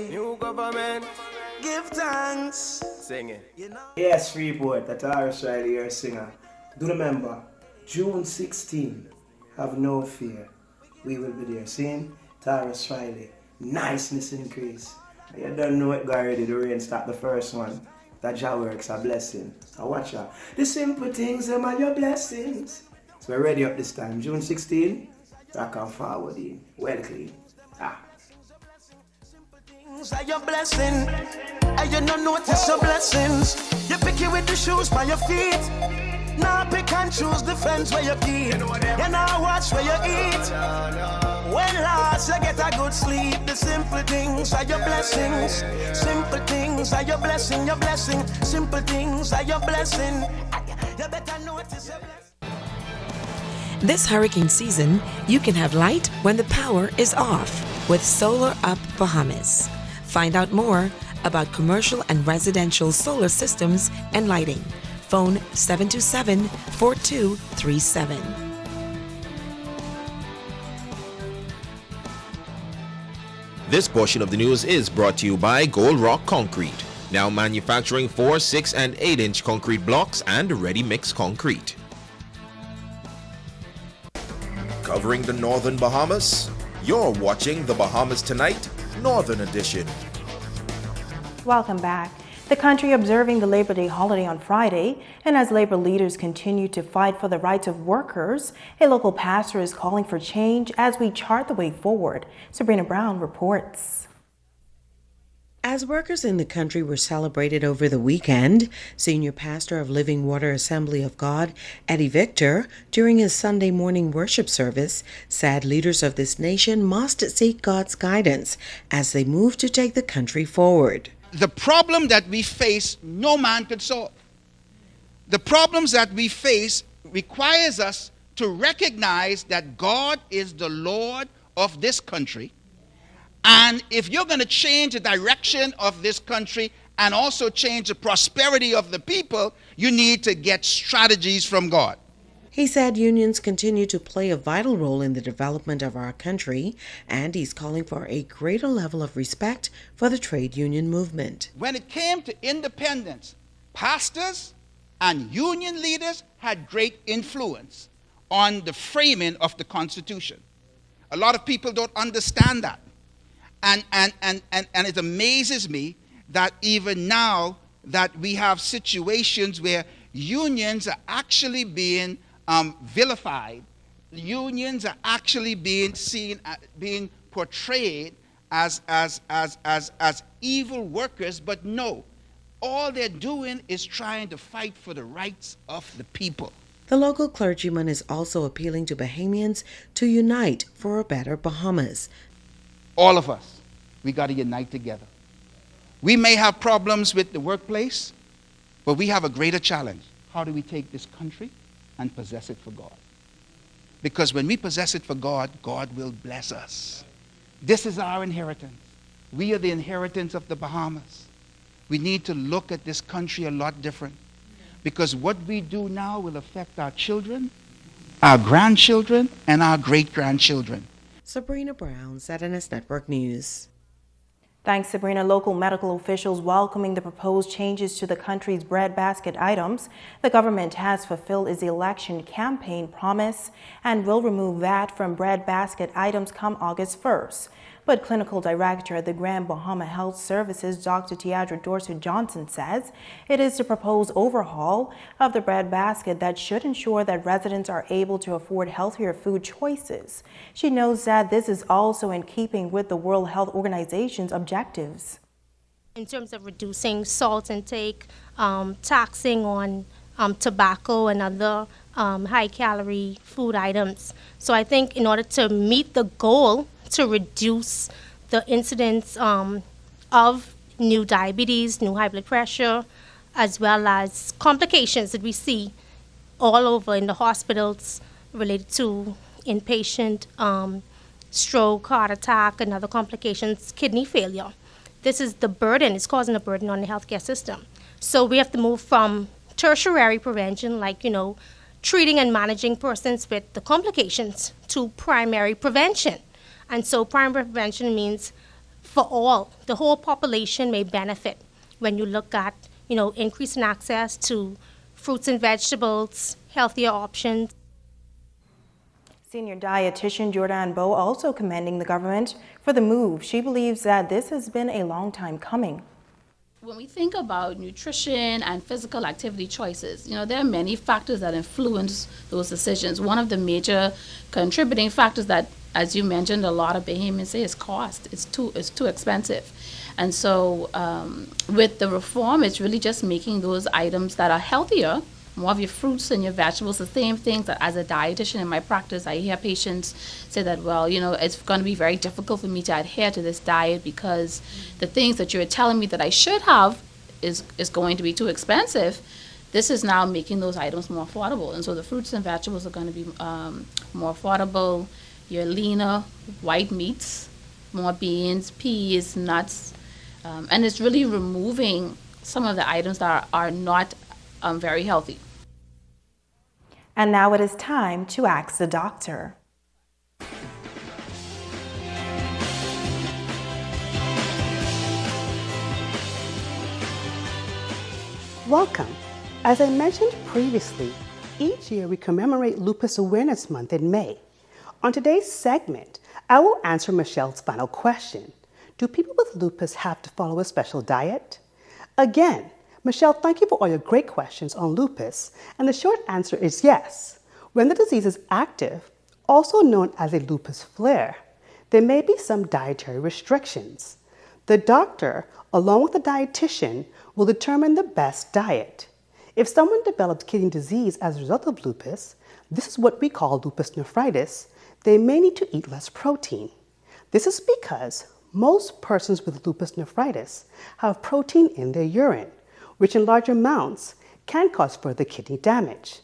New government, give thanks. Sing it. Yes, Freeport, that's Irish Riley, your singer. Do remember, June 16, have no fear. We will be there. Sing, Tyrus Riley, niceness increase. You don't know it, Gary, the rain start the first one. That Jah works a blessing. Now watch out. The simple things, them are your blessings. So we're ready up this time. June 16, rock on forward in. Well clean. Are your blessing, and you don't notice your blessings. You pick it with the shoes by your feet. Now pick and choose the friends where you keep. You now watch where you eat. When last you get a good sleep. The simple things are your blessings. Simple things are your blessing, your blessing. Simple things are your blessing. You better notice your blessing. This hurricane season, you can have light when the power is off with Solar Up Bahamas. Find out more about commercial and residential solar systems and lighting. Phone 727-4237. This portion of the news is brought to you by Gold Rock Concrete, now manufacturing 4, 6, and 8-inch concrete blocks and ready-mix concrete. Covering the Northern Bahamas, you're watching the Bahamas Tonight, Northern Edition. Welcome back. The country observing the Labor Day holiday on Friday, and as labor leaders continue to fight for the rights of workers, a local pastor is calling for change as we chart the way forward. Sabrina Brown reports. As workers in the country were celebrated over the weekend, Senior Pastor of Living Water Assembly of God, Eddie Victor, during his Sunday morning worship service, said leaders of this nation must seek God's guidance as they move to take the country forward. The problem that we face, no man could solve. The problems that we face requires us to recognize that God is the Lord of this country. And if you're going to change the direction of this country and also change the prosperity of the people, you need to get strategies from God. He said unions continue to play a vital role in the development of our country, and he's calling for a greater level of respect for the trade union movement. When it came to independence, pastors and union leaders had great influence on the framing of the Constitution. A lot of people don't understand that. And it amazes me that even now that we have situations where unions are actually being vilified, unions are actually being seen, being portrayed as evil workers, but no, all they're doing is trying to fight for the rights of the people. The local clergyman is also appealing to Bahamians to unite for a better Bahamas. All of us, we got to unite together. We may have problems with the workplace, but we have a greater challenge. How do we take this country and possess it for God? Because when we possess it for God, God will bless us. This is our inheritance. We are the inheritance of the Bahamas. We need to look at this country a lot different, because what we do now will affect our children, our grandchildren, and our great-grandchildren. Sabrina Brown, ZNS Network News. Thanks, Sabrina. Local medical officials welcoming the proposed changes to the country's breadbasket items. The government has fulfilled its election campaign promise and will remove VAT from breadbasket items come August 1st. But Clinical Director at the Grand Bahama Health Services, Dr. Tiadra Dorsett Johnson, says it is the proposed overhaul of the breadbasket that should ensure that residents are able to afford healthier food choices. She notes that this is also in keeping with the World Health Organization's objectives. In terms of reducing salt intake, taxing on tobacco and other high-calorie food items. So I think in order to meet the goal to reduce the incidence of new diabetes, new high blood pressure, as well as complications that we see all over in the hospitals related to inpatient stroke, heart attack, and other complications, kidney failure. This is the burden, it's causing a burden on the healthcare system. So we have to move from tertiary prevention, like, treating and managing persons with the complications, to primary prevention. And so primary prevention means for all, the whole population may benefit when you look at, increasing access to fruits and vegetables, healthier options. Senior dietitian Jordan Bowe also commending the government for the move. She believes that this has been a long time coming. When we think about nutrition and physical activity choices, there are many factors that influence those decisions. One of the major contributing factors that, as you mentioned, a lot of Bahamians say is cost. It's too expensive. And so with the reform, it's really just making those items that are healthier, more of your fruits and your vegetables, the same things that as a dietitian in my practice, I hear patients say that, well, it's going to be very difficult for me to adhere to this diet because the things that you're telling me that I should have is going to be too expensive. This is now making those items more affordable. And so the fruits and vegetables are going to be more affordable. Your leaner white meats, more beans, peas, nuts. And it's really removing some of the items that are not very healthy. And now it is time to ask the doctor. Welcome. As I mentioned previously, each year we commemorate Lupus Awareness Month in May. On today's segment, I will answer Michelle's final question. Do people with lupus have to follow a special diet? Again, Michelle, thank you for all your great questions on lupus, and the short answer is yes. When the disease is active, also known as a lupus flare, there may be some dietary restrictions. The doctor, along with the dietitian, will determine the best diet. If someone develops kidney disease as a result of lupus, this is what we call lupus nephritis, they may need to eat less protein. This is because most persons with lupus nephritis have protein in their urine, which in large amounts can cause further kidney damage.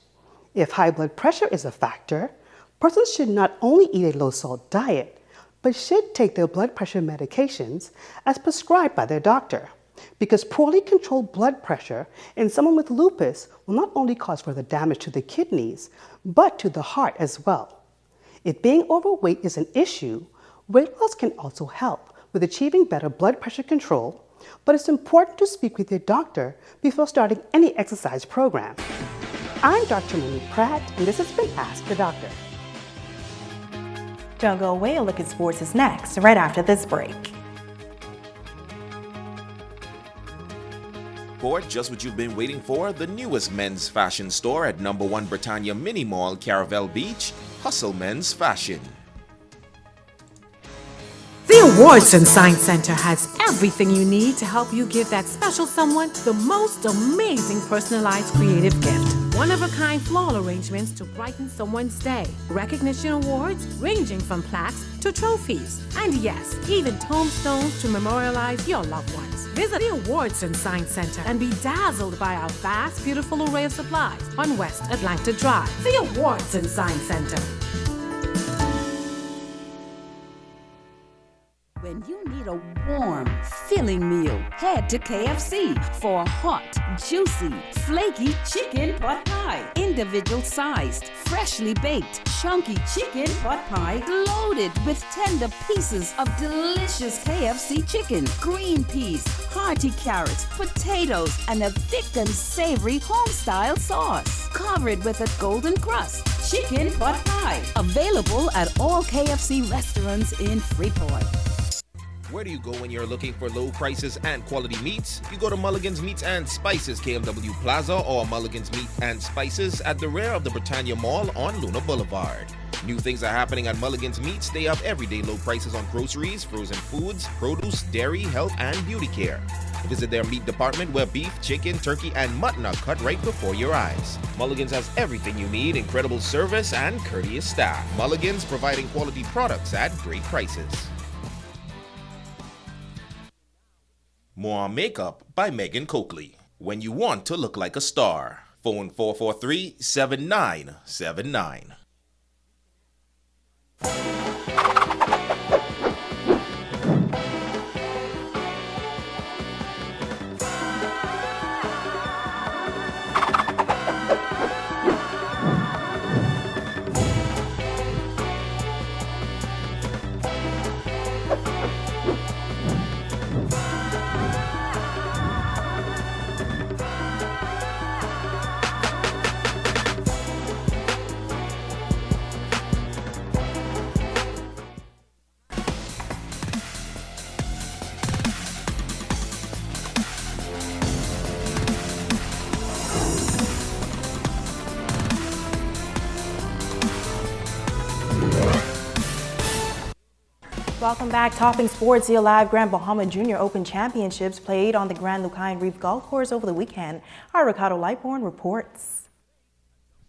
If high blood pressure is a factor, persons should not only eat a low-salt diet, but should take their blood pressure medications as prescribed by their doctor, because poorly controlled blood pressure in someone with lupus will not only cause further damage to the kidneys, but to the heart as well. If being overweight is an issue, weight loss can also help with achieving better blood pressure control, but it's important to speak with your doctor before starting any exercise program. I'm Dr. Monique Pratt, and this has been Ask the Doctor. Don't go away. A look at sports is next, right after this break. For just what you've been waiting for, the newest men's fashion store at No. 1 Britannia Mini Mall, Caravel Beach, Hustle Men's Fashion. The Awards and Science Center has everything you need to help you give that special someone the most amazing personalized creative gift. One-of-a-kind floral arrangements to brighten someone's day. Recognition awards ranging from plaques to trophies. And yes, even tombstones to memorialize your loved ones. Visit the Awards and Science Center and be dazzled by our vast, beautiful array of supplies on West Atlanta Drive. The Awards and Science Center. When you need a warm, filling meal, head to KFC for a hot, juicy, flaky chicken pot pie. Individual sized, freshly baked, chunky chicken pot pie loaded with tender pieces of delicious KFC chicken, green peas, hearty carrots, potatoes, and a thick and savory home-style sauce. Covered with a golden crust. Chicken pot pie. Available at all KFC restaurants in Freeport. Where do you go when you're looking for low prices and quality meats? You go to Mulligan's Meats and Spices, KMW Plaza, or Mulligan's Meat and Spices at the rear of the Britannia Mall on Luna Boulevard. New things are happening at Mulligan's Meats. They have everyday low prices on groceries, frozen foods, produce, dairy, health, and beauty care. Visit their meat department where beef, chicken, turkey, and mutton are cut right before your eyes. Mulligan's has everything you need, incredible service, and courteous staff. Mulligan's providing quality products at great prices. More Makeup by Megan Coakley. When you want to look like a star. Phone 443-7979. Welcome back. Topping sports, the Alive Grand Bahama Junior Open Championships played on the Grand Lucine Reef Golf Course over the weekend. Our Ricardo Lightborn reports.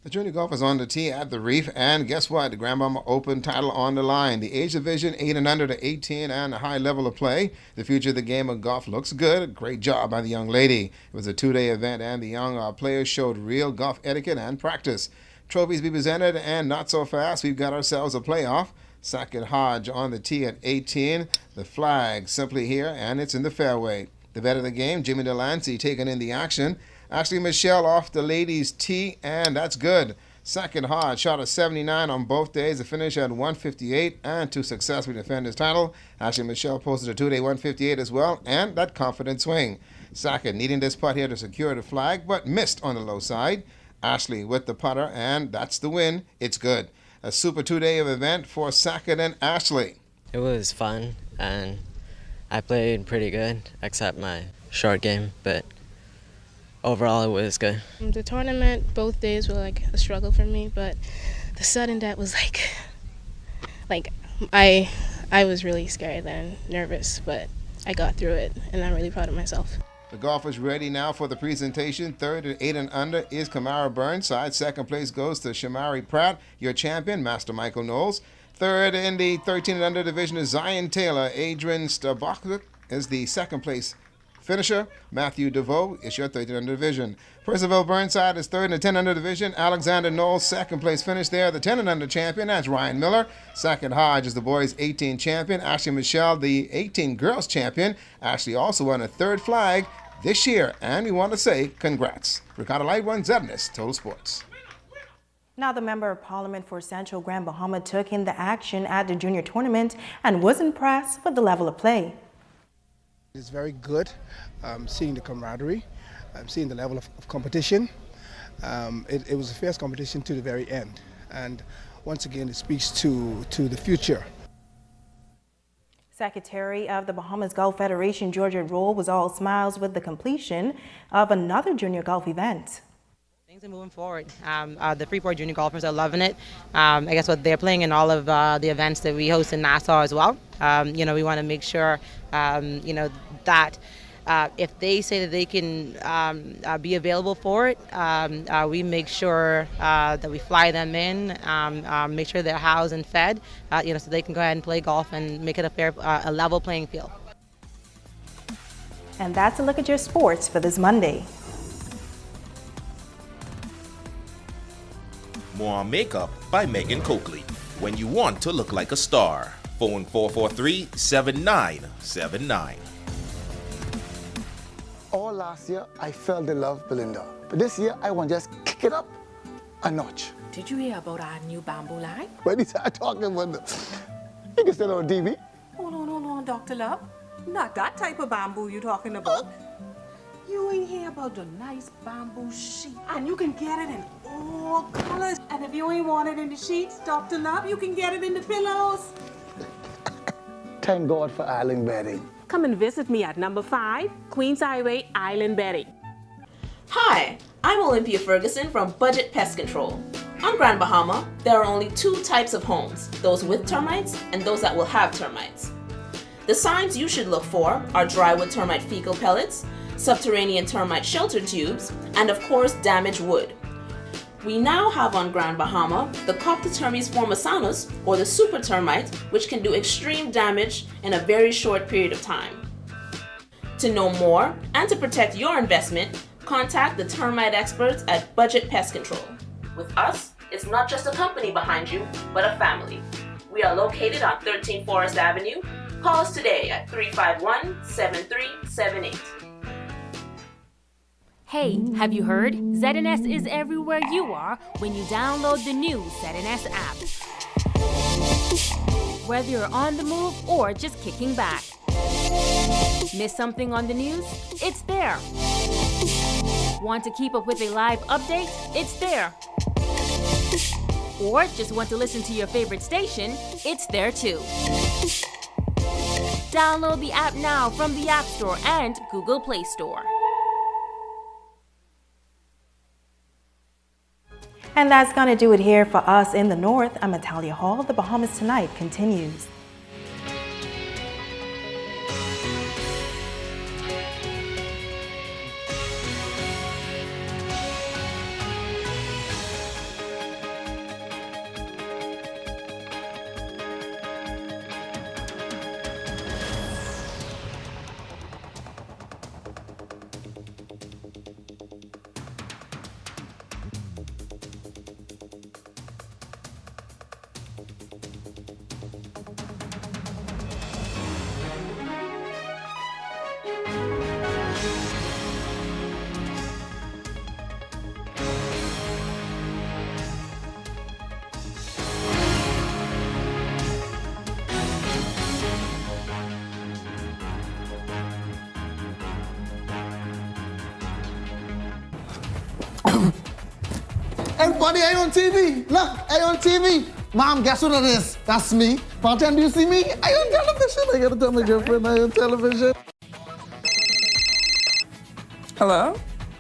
The junior golf is on the tee at the Reef, and guess what? The Grand Bahama Open title on the line. The age division 8 and under to 18 and a high level of play. The future of the game of golf looks good. Great job by the young lady. It was a two-day event, and the young players showed real golf etiquette and practice. Trophies be presented, and not so fast. We've got ourselves a playoff. Sackett Hodge on the tee at 18. The flag simply here, and it's in the fairway. The vet of the game, Jimmy Delancey, taking in the action. Ashley Michelle off the ladies' tee, and that's good. Sackett Hodge shot a 79 on both days. The finish at 158, and to successfully defend his title, Ashley Michelle posted a two-day 158 as well, and that confident swing. Sackett needing this putt here to secure the flag, but missed on the low side. Ashley with the putter, and that's the win. It's good. A super two-day event for Sackett and Ashley. It was fun, and I played pretty good, except my short game, but overall it was good. The tournament, both days were like a struggle for me, but the sudden death was like I was really scared and nervous, but I got through it, and I'm really proud of myself. The golfers ready now for the presentation. Third at 8 and under is Kamara Burnside. Second place goes to Shamari Pratt, your champion, Master Michael Knowles. Third in the 13 and under division is Zion Taylor. Adrian Stabachuk is the second place finisher. Matthew DeVoe is your 13 under division. Percival Burnside is third in the 10 under division. Alexander Knowles, second place finish there. The 10 and under champion, that's Ryan Miller. Second Hodge is the boys 18 champion. Ashley Michelle, the 18 girls champion. Ashley also won a third flag this year, and we want to say congrats. Ricardo Lightone, ZNS Total Sports. Now, the Member of Parliament for Central Grand Bahama took in the action at the junior tournament and was impressed with the level of play. It's very good seeing the camaraderie, seeing the level of competition. It was a fierce competition to the very end, and once again it speaks to the future. Secretary of the Bahamas Golf Federation, Georgia Roll, was all smiles with the completion of another junior golf event. Things are moving forward. The Freeport junior golfers are loving it. I guess what they're playing in all of the events that we host in Nassau as well. We want to make sure, that if they say that they can be available for it, we make sure that we fly them in, make sure they're housed and fed, so they can go ahead and play golf and make it a level playing field. And that's a look at your sports for this Monday. More on Makeup by Megan Coakley. When you want to look like a star. Phone 443-7979. All last year, I felt the love, Belinda. But this year, I want to just kick it up a notch. Did you hear about our new bamboo line? When you start talking about you can sell it on TV. Hold on, Dr. Love. Not that type of bamboo you're talking about. You ain't hear about the nice bamboo sheet. And you can get it in all colors. And if you ain't want it in the sheets, Dr. Love, you can get it in the pillows. Thank God for island bedding. Come and visit me at number 5, Queens Highway, Island Bedding. Hi, I'm Olympia Ferguson from Budget Pest Control. On Grand Bahama, there are only 2 types of homes, those with termites and those that will have termites. The signs you should look for are drywood termite fecal pellets, subterranean termite shelter tubes, and of course damaged wood. We now have on Grand Bahama the Coptotermes formosanus, or the super termite, which can do extreme damage in a very short period of time. To know more and to protect your investment, contact the termite experts at Budget Pest Control. With us, it's not just a company behind you, but a family. We are located on 13 Forest Avenue. Call us today at 351-7378. Hey, have you heard? ZNS is everywhere you are when you download the new ZNS app. Whether you're on the move or just kicking back. Miss something on the news? It's there. Want to keep up with a live update? It's there. Or just want to listen to your favorite station? It's there too. Download the app now from the App Store and Google Play Store. And that's going to do it here for us in the North. I'm Natalia Hall. The Bahamas Tonight continues. Everybody, I on TV. Look, I on TV. Mom, guess what it is? That's me. Bartender, do you see me? I on television. I gotta tell my girlfriend I on television. Hello?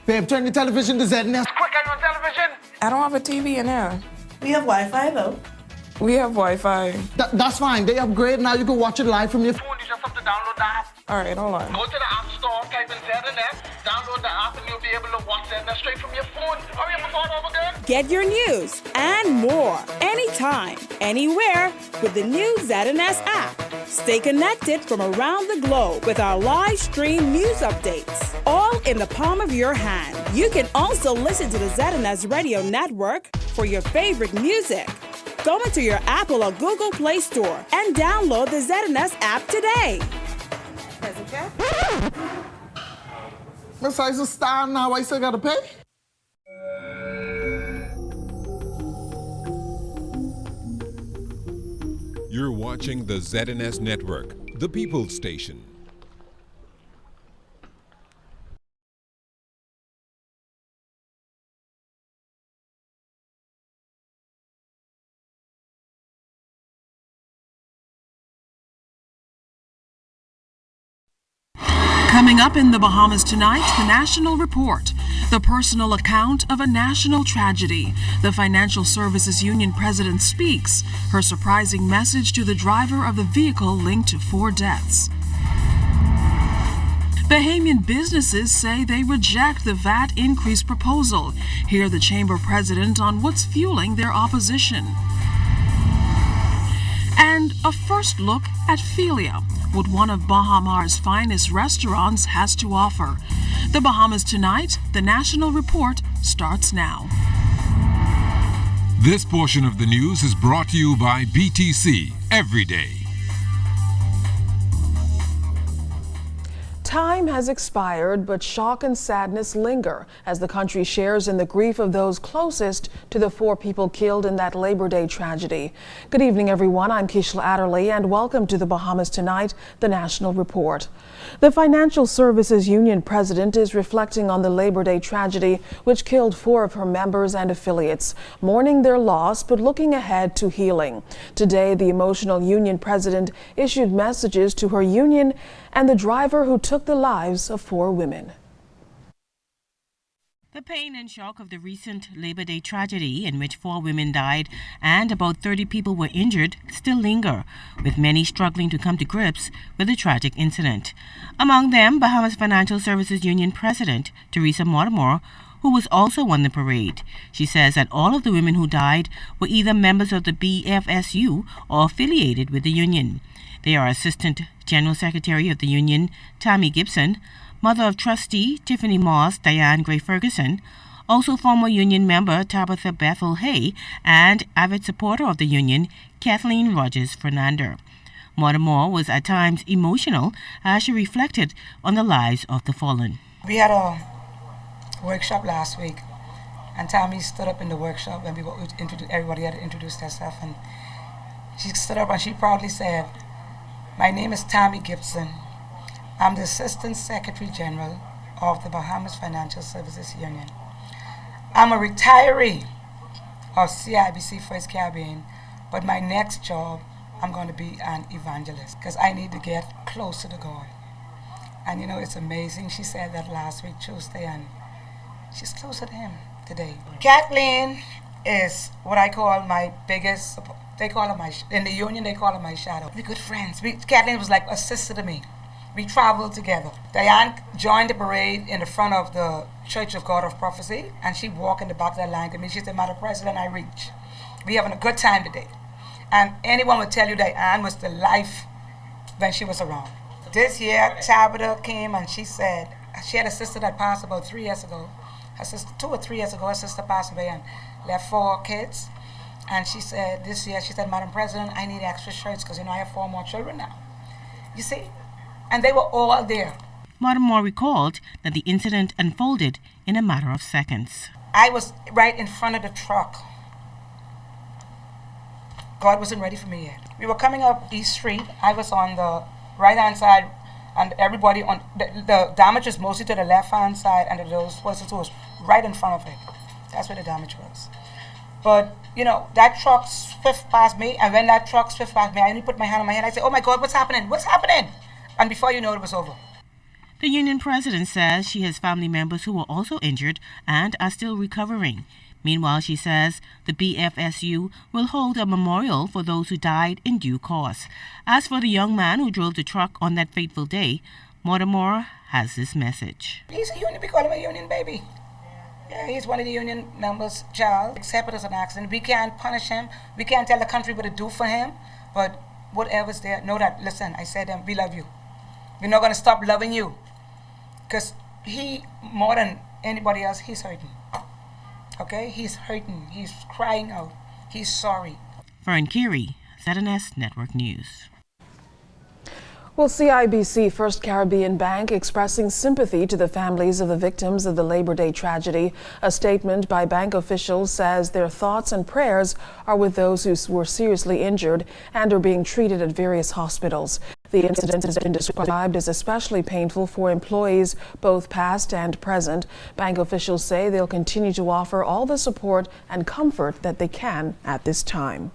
Babe, turn your television to ZNS. Quick on your television! I don't have a TV in here. We have Wi-Fi though. We have Wi-Fi. That's fine. They upgrade now. You can watch it live from your phone. You just have to download the app. All right, hold on. Go to the App Store, type in ZNS, download the app, and you'll be able to watch ZNS straight from your phone. Hurry up and start over again. Get your news and more anytime, anywhere with the new ZNS app. Stay connected from around the globe with our live stream news updates, all in the palm of your hand. You can also listen to the ZNS Radio Network for your favorite music. Go into your Apple or Google Play Store and download the ZNS app today. Besides the star now, I still gotta pay? You're watching the ZNS Network, the People's Station. Coming up in the Bahamas tonight, the National Report, the personal account of a national tragedy. The Financial Services Union president speaks, her surprising message to the driver of the vehicle linked to 4 deaths. Bahamian businesses say they reject the VAT increase proposal. Hear the chamber president on what's fueling their opposition. And a first look at Philia, what one of Bahama's finest restaurants has to offer. The Bahamas Tonight, the National Report, starts now. This portion of the news is brought to you by BTC Every Day. Time has expired, but shock and sadness linger as the country shares in the grief of those closest to the 4 people killed in that Labor Day tragedy. Good evening, everyone. I'm Kishla Adderley, and welcome to the Bahamas Tonight, the National Report. The Financial Services Union president is reflecting on the Labor Day tragedy, which killed 4 of her members and affiliates, mourning their loss but looking ahead to healing. Today, the emotional union president issued messages to her union and the driver who took the lives of 4 women. The pain and shock of the recent Labor Day tragedy, in which 4 women died and about 30 people were injured, still linger, with many struggling to come to grips with the tragic incident. Among them, Bahamas Financial Services Union President Teresa Mortimer, who was also on the parade. She says that all of the women who died were either members of the BFSU or affiliated with the union. They are Assistant General Secretary of the Union, Tammy Gibson, Mother of Trustee Tiffany Moss, Diane Gray Ferguson, also former union member Tabitha Bethel Hay, and avid supporter of the union, Kathleen Rogers Fernander. Mortimer was at times emotional as she reflected on the lives of the fallen. We had a workshop last week, and Tammy stood up in the workshop and everybody had to introduce themselves, and she stood up and she proudly said, "My name is Tammy Gibson. I'm the Assistant Secretary General of the Bahamas Financial Services Union. I'm a retiree of CIBC First Caribbean, but my next job, I'm going to be an evangelist because I need to get closer to God." And you know, it's amazing. She said that last week, Tuesday, and she's closer to Him today. Kathleen is what I call my biggest support. They call her in the union, they call her my shadow. We're good friends. Kathleen was like a sister to me. We traveled together. Diane joined the parade in the front of the Church of God of Prophecy, and she walked in the back of the line to me. She said, "Madam President, I reach. We having a good time today." And anyone would tell you Diane was the life when she was around. This year, Tabitha came and she said, she had a sister that passed about 3 years ago. Her sister, 2 or 3 years ago, her sister passed away and left 4 kids. And she said, this year, she said, "Madam President, I need extra shirts because, you know, I have 4 more children now." You see? And they were all there. Mortimer recalled that the incident unfolded in a matter of seconds. I was right in front of the truck. God wasn't ready for me yet. We were coming up East Street. I was on the right-hand side, and everybody on the damage was mostly to the left-hand side, and those persons who was right in front of it. That's where the damage was. But, you know, that truck swift past me, and when that truck swift past me, I only put my hand on my head. I said, "Oh my God, what's happening? What's happening?" And before you know it was over. The union president says she has family members who were also injured and are still recovering. Meanwhile, she says the BFSU will hold a memorial for those who died in due course. As for the young man who drove the truck on that fateful day, Mortimer has this message. He's a union, we call him a union baby. Yeah, he's one of the union members' child. Accept it as an accident. We can't punish him. We can't tell the country what to do for him. But whatever's there, know that, listen, I said we love you. We're not going to stop loving you. Because he, more than anybody else, he's hurting. Okay? He's hurting. He's crying out. He's sorry. Fern Kiri, ZNS Network News. Well, CIBC First Caribbean Bank expressing sympathy to the families of the victims of the Labor Day tragedy. A statement by bank officials says their thoughts and prayers are with those who were seriously injured and are being treated at various hospitals. The incident has been described as especially painful for employees, both past and present. Bank officials say they'll continue to offer all the support and comfort that they can at this time.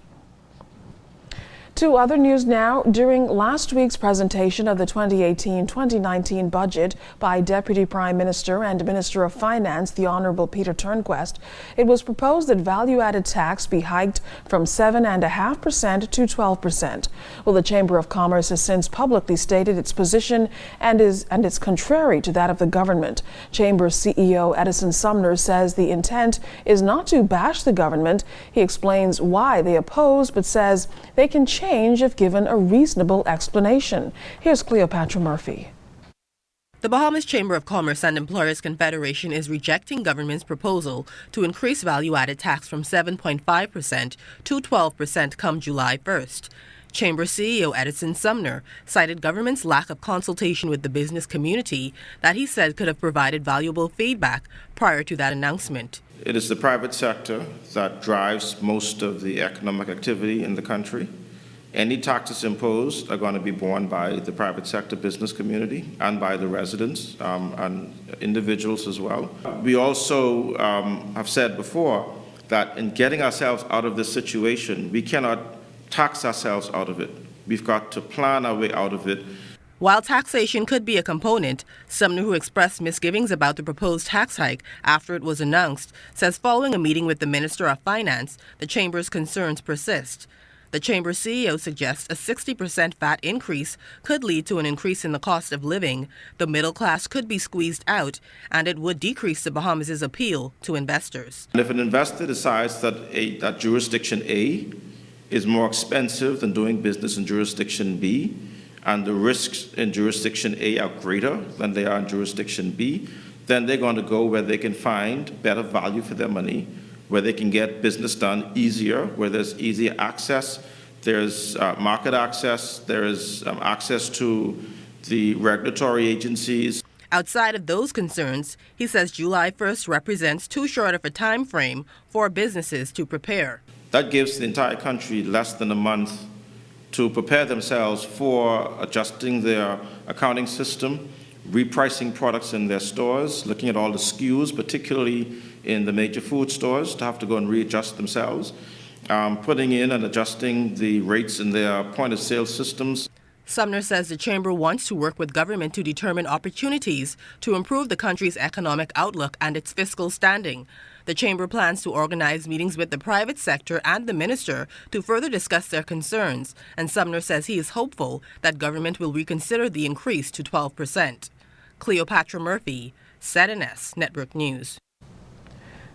To other news now. During last week's presentation of the 2018-2019 budget by Deputy Prime Minister and Minister of Finance, the Honorable Peter Turnquest, it was proposed that value-added tax be hiked from 7.5% to 12%. Well, the Chamber of Commerce has since publicly stated its position and it's contrary to that of the government. Chamber CEO Edison Sumner says the intent is not to bash the government. He explains why they oppose, but says they can change if given a reasonable explanation. Here's Cleopatra Murphy. The Bahamas Chamber of Commerce and Employers Confederation is rejecting government's proposal to increase value-added tax from 7.5% to 12% come July 1st. Chamber CEO Edison Sumner cited government's lack of consultation with the business community that he said could have provided valuable feedback prior to that announcement. It is the private sector that drives most of the economic activity in the country. Any taxes imposed are going to be borne by the private sector business community and by the residents and individuals as well. We also have said before that in getting ourselves out of this situation, we cannot tax ourselves out of it. We've got to plan our way out of it. While taxation could be a component, Sumner, who expressed misgivings about the proposed tax hike after it was announced, says following a meeting with the Minister of Finance, the Chamber's concerns persist. The Chamber CEO suggests a 60% VAT increase could lead to an increase in the cost of living, the middle class could be squeezed out, and it would decrease the Bahamas' appeal to investors. And if an investor decides that that jurisdiction A is more expensive than doing business in jurisdiction B, and the risks in jurisdiction A are greater than they are in jurisdiction B, then they're going to go where they can find better value for their money, where they can get business done easier, where there's easier access, there's market access, there is access to the regulatory agencies. Outside of those concerns, he says July 1st represents too short of a time frame for businesses to prepare. That gives the entire country less than a month to prepare themselves for adjusting their accounting system, repricing products in their stores, looking at all the SKUs, particularly in the major food stores, to have to go and readjust themselves, putting in and adjusting the rates in their point-of-sale systems. Sumner says the Chamber wants to work with government to determine opportunities to improve the country's economic outlook and its fiscal standing. The Chamber plans to organize meetings with the private sector and the minister to further discuss their concerns, and Sumner says he is hopeful that government will reconsider the increase to 12%. Cleopatra Murphy, ZNS Network News.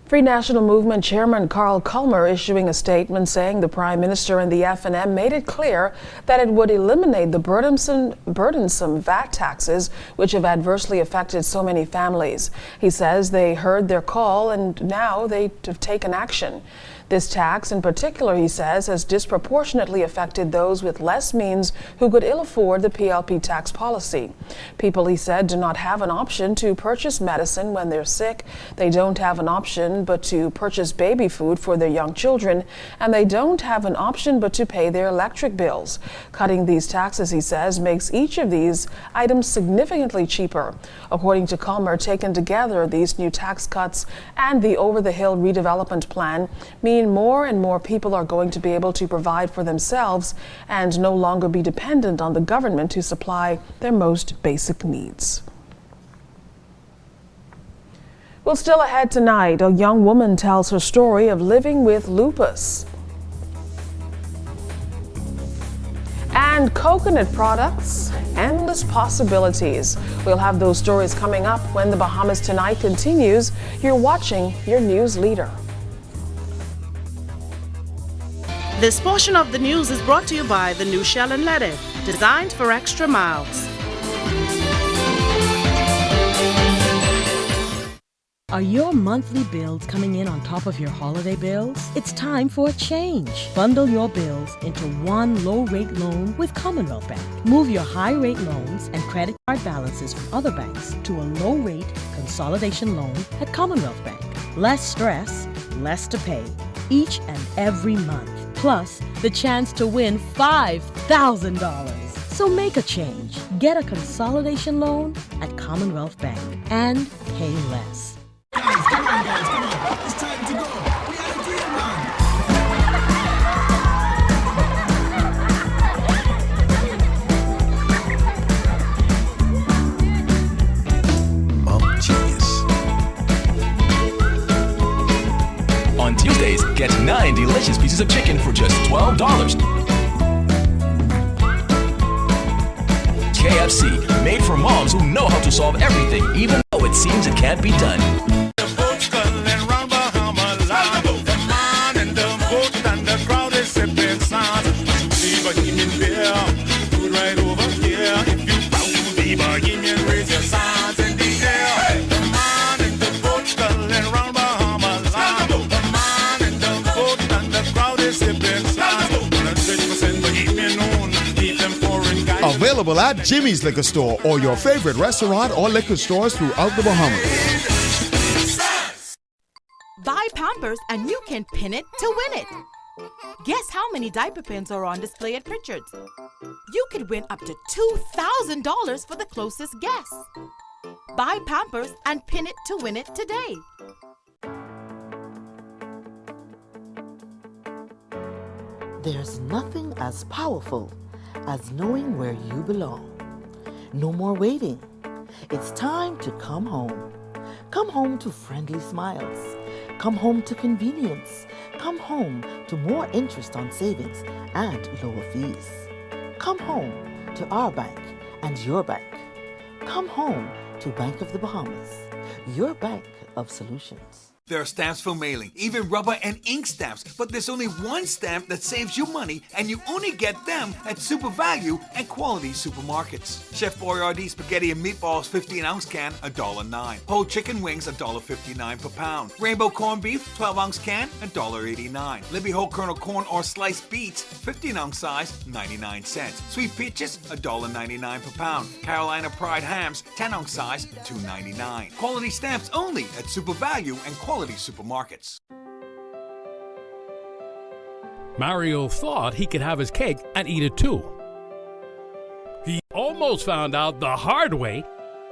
Free National Movement Chairman Carl Culmer issuing a statement saying the Prime Minister and the F&M made it clear that it would eliminate the burdensome VAT taxes which have adversely affected so many families. He says they heard their call and now they have taken action. This tax in particular, he says, has disproportionately affected those with less means who could ill afford the PLP tax policy. People, he said, do not have an option to purchase medicine when they're sick. They don't have an option but to purchase baby food for their young children, and they don't have an option but to pay their electric bills. Cutting these taxes, he says, makes each of these items significantly cheaper. According to Culmer, taken together, these new tax cuts and the over-the-hill redevelopment plan mean more and more people are going to be able to provide for themselves and no longer be dependent on the government to supply their most basic needs. Well, still ahead tonight, a young woman tells her story of living with lupus. And coconut products, endless possibilities. We'll have those stories coming up when the Bahamas Tonight continues. You're watching your news leader. This portion of the news is brought to you by the new Shell and Letty, designed for extra miles. Are your monthly bills coming in on top of your holiday bills? It's time for a change. Bundle your bills into one low-rate loan with Commonwealth Bank. Move your high-rate loans and credit card balances from other banks to a low-rate consolidation loan at Commonwealth Bank. Less stress, less to pay, each and every month. Plus, the chance to win $5,000. So make a change. Get a consolidation loan at Commonwealth Bank and pay less. Guys, come on. It's time to go. We are the team, man. Genius. On Tuesdays, get 9 delicious pieces of chicken for just $12. KFC, made for moms who know how to solve everything, even though it seems it can't be done. Available at Jimmy's Liquor Store or your favorite restaurant or liquor stores throughout the Bahamas. Buy Pampers and you can pin it to win it. Guess how many diaper pins are on display at Pritchard's? You could win up to $2,000 for the closest guess. Buy Pampers and pin it to win it today. There's nothing as powerful as knowing where you belong. No more waiting. It's time to come home. Come home to friendly smiles. Come home to convenience. Come home to more interest on savings and lower fees. Come home to our bank and your bank. Come home to Bank of the Bahamas, your bank of solutions. There are stamps for mailing, even rubber and ink stamps, but there's only one stamp that saves you money, and you only get them at Super Value and Quality Supermarkets. Chef Boyardee spaghetti and meatballs 15-ounce can, $1.09. Whole chicken wings, $1.59 per pound. Rainbow corned beef 12-ounce can, $1.89. Libby whole kernel corn or sliced beets 15-ounce size, 99 cents. Sweet peaches, $1.99 per pound. Carolina Pride hams 10-ounce size, $2.99. Quality stamps only at Super Value and Quality Supermarkets. Mario thought he could have his cake and eat it too. He almost found out the hard way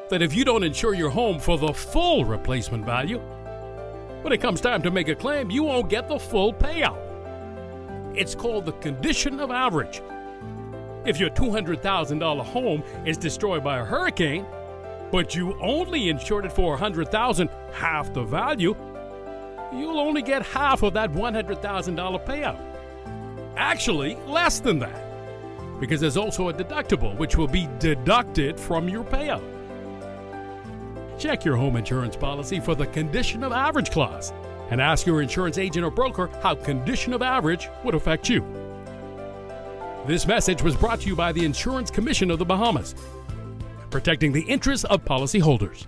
that if you don't insure your home for the full replacement value, when it comes time to make a claim, you won't get the full payout. It's called the condition of average. If your $200,000 home is destroyed by a hurricane, but you only insured it for $100,000, half the value, you'll only get half of that $100,000 payout. Actually, less than that, because there's also a deductible which will be deducted from your payout. Check your home insurance policy for the condition of average clause and ask your insurance agent or broker how condition of average would affect you. This message was brought to you by the Insurance Commission of the Bahamas, protecting the interests of policyholders.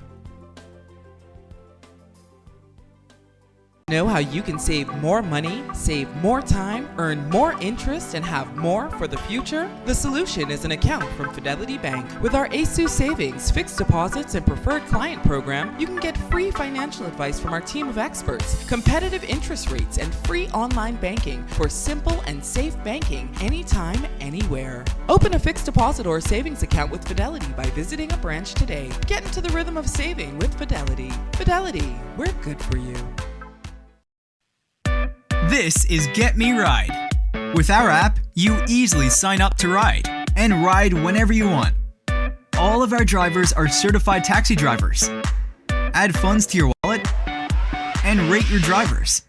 Know how you can save more money, save more time, earn more interest, and have more for the future? The solution is an account from Fidelity Bank. With our ASU Savings, Fixed Deposits, and Preferred Client program, you can get free financial advice from our team of experts, competitive interest rates, and free online banking for simple and safe banking anytime, anywhere. Open a fixed deposit or savings account with Fidelity by visiting a branch today. Get into the rhythm of saving with Fidelity. Fidelity, we're good for you. This is Get Me Ride. With our app, you easily sign up to ride and ride whenever you want. All of our drivers are certified taxi drivers. Add funds to your wallet and rate your drivers.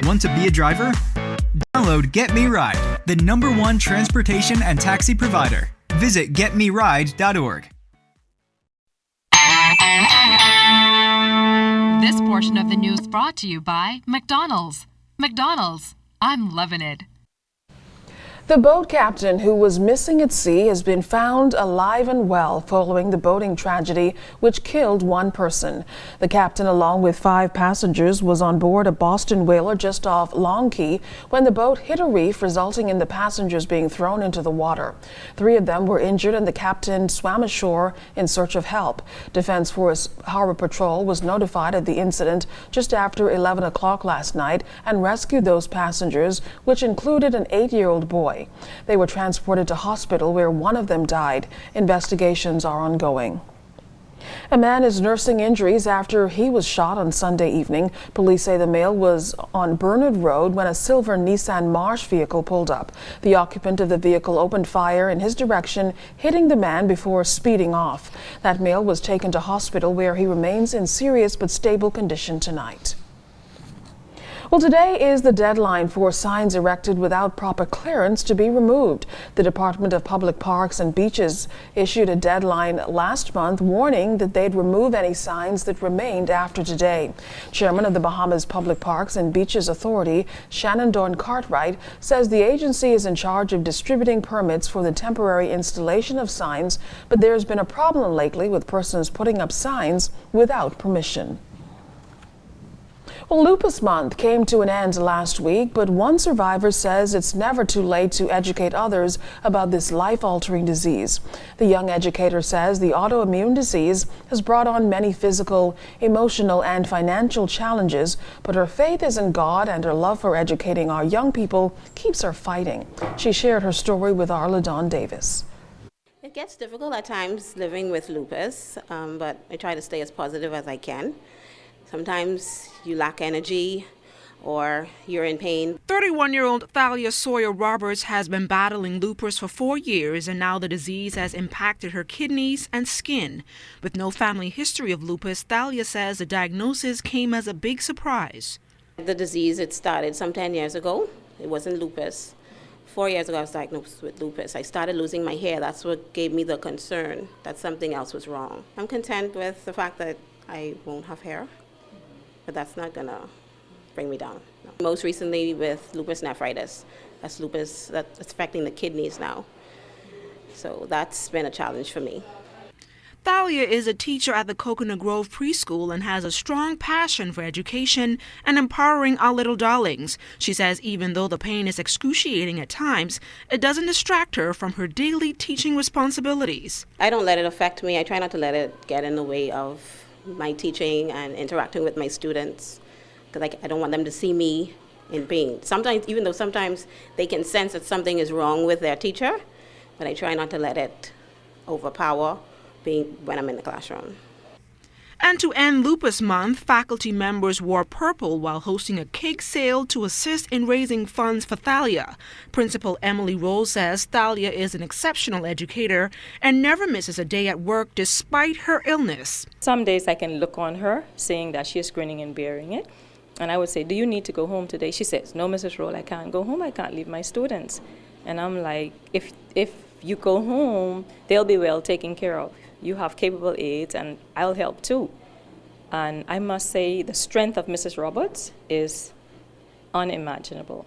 Want to be a driver? Download Get Me Ride, the #1 transportation and taxi provider. Visit getmeride.org. This portion of the news brought to you by McDonald's. McDonald's, I'm loving it. The boat captain who was missing at sea has been found alive and well following the boating tragedy which killed one person. The captain, along with 5 passengers, was on board a Boston whaler just off Long Key when the boat hit a reef, resulting in the passengers being thrown into the water. 3 of them were injured and the captain swam ashore in search of help. Defense Force Harbor Patrol was notified of the incident just after 11 o'clock last night and rescued those passengers, which included an 8-year-old boy. They were transported to hospital where one of them died. Investigations are ongoing. A man is nursing injuries after he was shot on Sunday evening. Police say the male was on Bernard Road when a silver Nissan March vehicle pulled up. The occupant of the vehicle opened fire in his direction, hitting the man before speeding off. That male was taken to hospital where he remains in serious but stable condition tonight. Well, today is the deadline for signs erected without proper clearance to be removed. The Department of Public Parks and Beaches issued a deadline last month warning that they'd remove any signs that remained after today. Chairman of the Bahamas Public Parks and Beaches Authority, Shannon Dorn Cartwright, says the agency is in charge of distributing permits for the temporary installation of signs, but there's been a problem lately with persons putting up signs without permission. Well, Lupus Month came to an end last week, but one survivor says it's never too late to educate others about this life-altering disease. The young educator says the autoimmune disease has brought on many physical, emotional, and financial challenges, but her faith is in God and her love for educating our young people keeps her fighting. She shared her story with our LaDawn Davis. It gets difficult at times living with lupus, but I try to stay as positive as I can. Sometimes you lack energy or you're in pain. 31-year-old Thalia Sawyer Roberts has been battling lupus for 4 years, and now the disease has impacted her kidneys and skin. With no family history of lupus, Thalia says the diagnosis came as a big surprise. The disease, it started some 10 years ago. It wasn't lupus. 4 years ago, I was diagnosed with lupus. I started losing my hair. That's what gave me the concern that something else was wrong. I'm content with the fact that I won't have hair, but that's not gonna bring me down. No. Most recently with lupus nephritis. That's lupus that's affecting the kidneys now. So that's been a challenge for me. Thalia is a teacher at the Coconut Grove Preschool and has a strong passion for education and empowering our little darlings. She says even though the pain is excruciating at times, it doesn't distract her from her daily teaching responsibilities. I don't let it affect me. I try not to let it get in the way of my teaching and interacting with my students, because I don't want them to see me in pain. Sometimes, even though sometimes they can sense that something is wrong with their teacher, but I try not to let it overpower when I'm in the classroom. And to end Lupus Month, faculty members wore purple while hosting a cake sale to assist in raising funds for Thalia. Principal Emily Rose says Thalia is an exceptional educator and never misses a day at work despite her illness. Some days I can look on her, seeing that she is grinning and bearing it, and I would say, "Do you need to go home today?" She says, "No, Mrs. Roll, I can't go home. I can't leave my students." And I'm like, if you go home, they'll be well taken care of. You have capable aides, and I'll help too. And I must say the strength of Mrs. Roberts is unimaginable.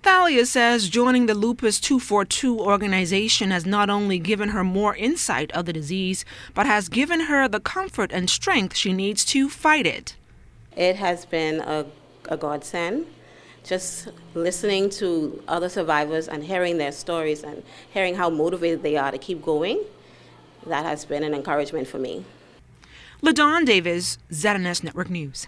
Thalia says joining the Lupus 242 organization has not only given her more insight of the disease, but has given her the comfort and strength she needs to fight it. It has been a godsend. Just listening to other survivors and hearing their stories and hearing how motivated they are to keep going, that has been an encouragement for me. LaDawn Davis, ZNS Network News.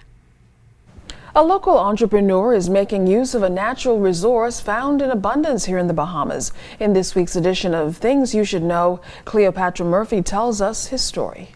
A local entrepreneur is making use of a natural resource found in abundance here in the Bahamas. In this week's edition of Things You Should Know, Cleopatra Murphy tells us his story.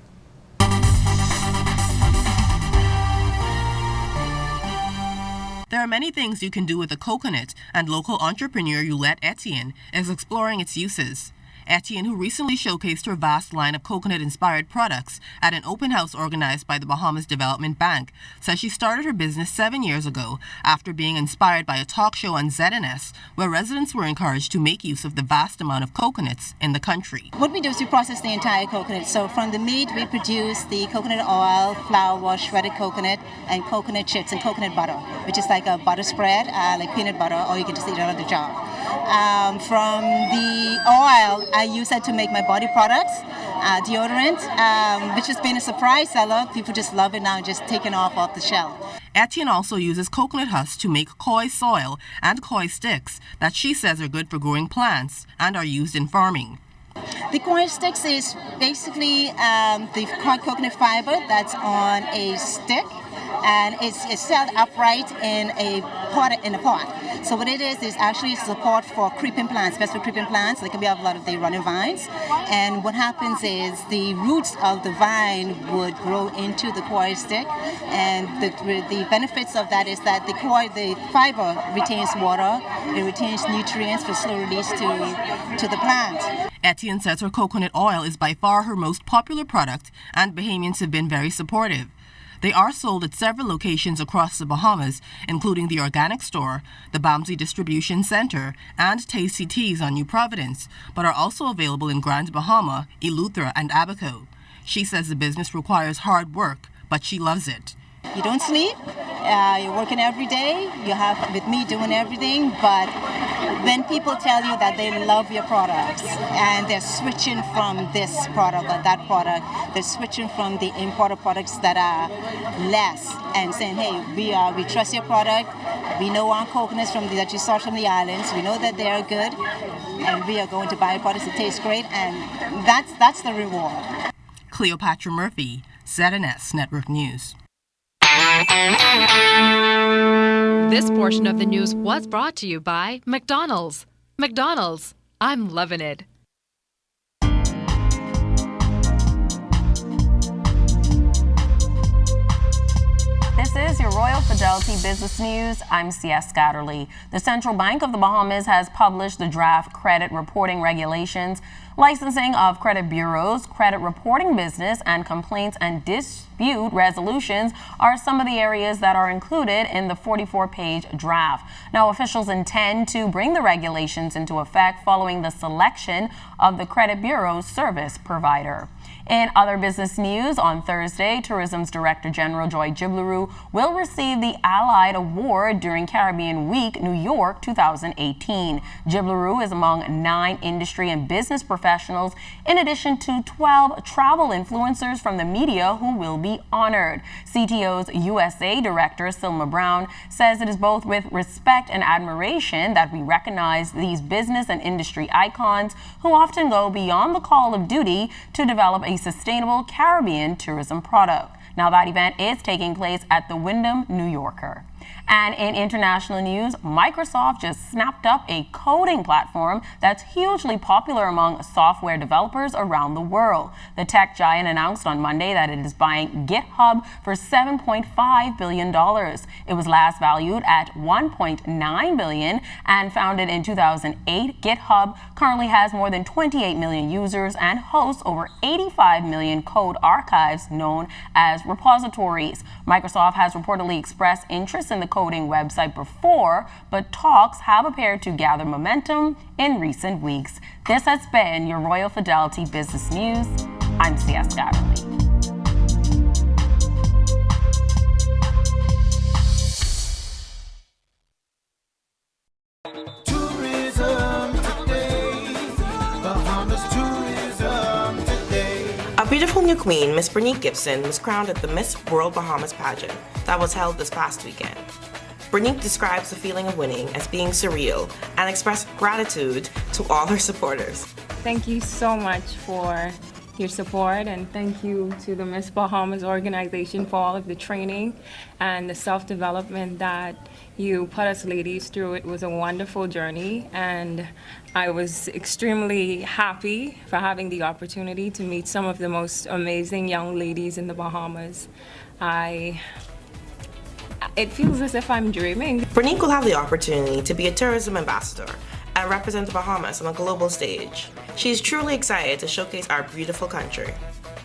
There are many things you can do with a coconut, and local entrepreneur Yulette Etienne is exploring its uses. Etienne, who recently showcased her vast line of coconut-inspired products at an open house organized by the Bahamas Development Bank, says she started her business 7 years ago after being inspired by a talk show on ZNS, where residents were encouraged to make use of the vast amount of coconuts in the country. What we do is we process the entire coconut. So from the meat, we produce the coconut oil, flour wash, shredded coconut, and coconut chips and coconut butter, which is like a butter spread, like peanut butter, or you can just eat it out of the jar. From the oil, I use that to make my body products, deodorant, which has been a surprise seller. People just love it now, just taken off the shelf. Etienne also uses coconut husks to make koi soil and koi sticks that she says are good for growing plants and are used in farming. The koi sticks is basically the coconut fiber that's on a stick, and it's set upright in a pot. So what it is actually support for creeping plants, especially creeping plants. They can be a lot of the running vines. And what happens is the roots of the vine would grow into the koi stick, and the benefits of that is that the fiber retains water, it retains nutrients for slow release to the plant. Etienne says her coconut oil is by far her most popular product, and Bahamians have been very supportive. They are sold at several locations across the Bahamas, including the Organic Store, the Bamsey Distribution Center, and Tasty Teas on New Providence, but are also available in Grand Bahama, Eleuthera, and Abaco. She says the business requires hard work, but she loves it. You don't sleep, you're working every day, you have with me doing everything, but when people tell you that they love your products and they're switching from this product or that product, they're switching from the imported products that are less and saying, hey, we trust your product, we know our coconuts that you source from the islands, we know that they are good, and we are going to buy products that taste great, and that's the reward. Cleopatra Murphy, ZNS Network News. This portion of the news was brought to you by McDonald's. McDonald's, I'm loving it. This is your Royal Fidelity Business News. I'm C.S. Scatterly. The Central Bank of the Bahamas has published the draft credit reporting regulations. Licensing of credit bureaus, credit reporting business, and complaints and dispute resolutions are some of the areas that are included in the 44-page draft. Now, officials intend to bring the regulations into effect following the selection of the credit bureau's service provider. In other business news, on Thursday, Tourism's Director General Joy Gibleru will receive the Allied Award during Caribbean Week, New York 2018. Gibleru is among 9 industry and business professionals, in addition to 12 travel influencers from the media who will be honored. CTO's USA Director, Silma Brown, says it is both with respect and admiration that we recognize these business and industry icons who often go beyond the call of duty to develop a sustainable Caribbean tourism product. Now, that event is taking place at the Wyndham New Yorker. And in international news, Microsoft just snapped up a coding platform that's hugely popular among software developers around the world. The tech giant announced on Monday that it is buying GitHub for $7.5 billion. It was last valued at $1.9 billion and founded in 2008. GitHub currently has more than 28 million users and hosts over 85 million code archives known as repositories. Microsoft has reportedly expressed interest in the coding website before, but talks have appeared to gather momentum in recent weeks. This has been your Royal Fidelity Business News. I'm C.S. Scatterly. A beautiful new queen, Miss Bernice Gibson, was crowned at the Miss World Bahamas Pageant that was held this past weekend. Bernice describes the feeling of winning as being surreal and expressed gratitude to all her supporters. Thank you so much for your support, and thank you to the Miss Bahamas organization for all of the training and the self-development that you put us ladies through. It was a wonderful journey, and I was extremely happy for having the opportunity to meet some of the most amazing young ladies in the Bahamas. It feels as if I'm dreaming. Bernice will have the opportunity to be a tourism ambassador and represent the Bahamas on a global stage. She's truly excited to showcase our beautiful country.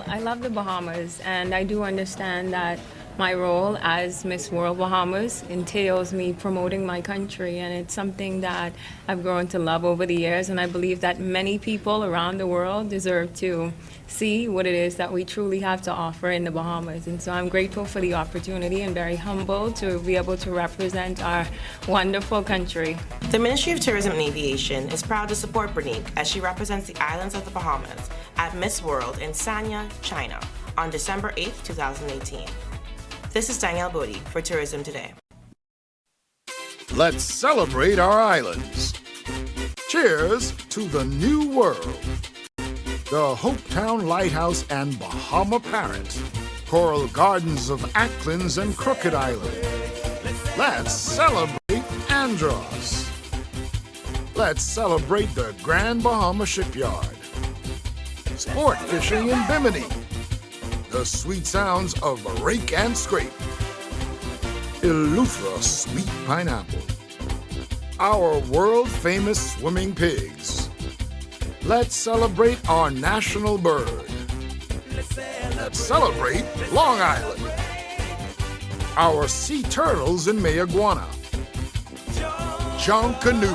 I love the Bahamas, and I do understand that my role as Miss World Bahamas entails me promoting my country, and it's something that I've grown to love over the years, and I believe that many people around the world deserve to see what it is that we truly have to offer in the Bahamas. And so I'm grateful for the opportunity and very humbled to be able to represent our wonderful country. The Ministry of Tourism and Aviation is proud to support Bernique as she represents the islands of the Bahamas at Miss World in Sanya, China on December 8, 2018. This is Danielle Bodie for Tourism Today. Let's celebrate our islands. Cheers to the new world. The Hopetown Lighthouse and Bahama Parrot. Coral Gardens of Acklins and Crooked Island. Let's celebrate Andros. Let's celebrate the Grand Bahama Shipyard. Sport fishing in Bimini. The sweet sounds of Rake and Scrape. Eleuthera Sweet Pineapple. Our world-famous swimming pigs. Let's celebrate our national bird. Let's celebrate Long Island. Our sea turtles in Mayaguana. John Canoe.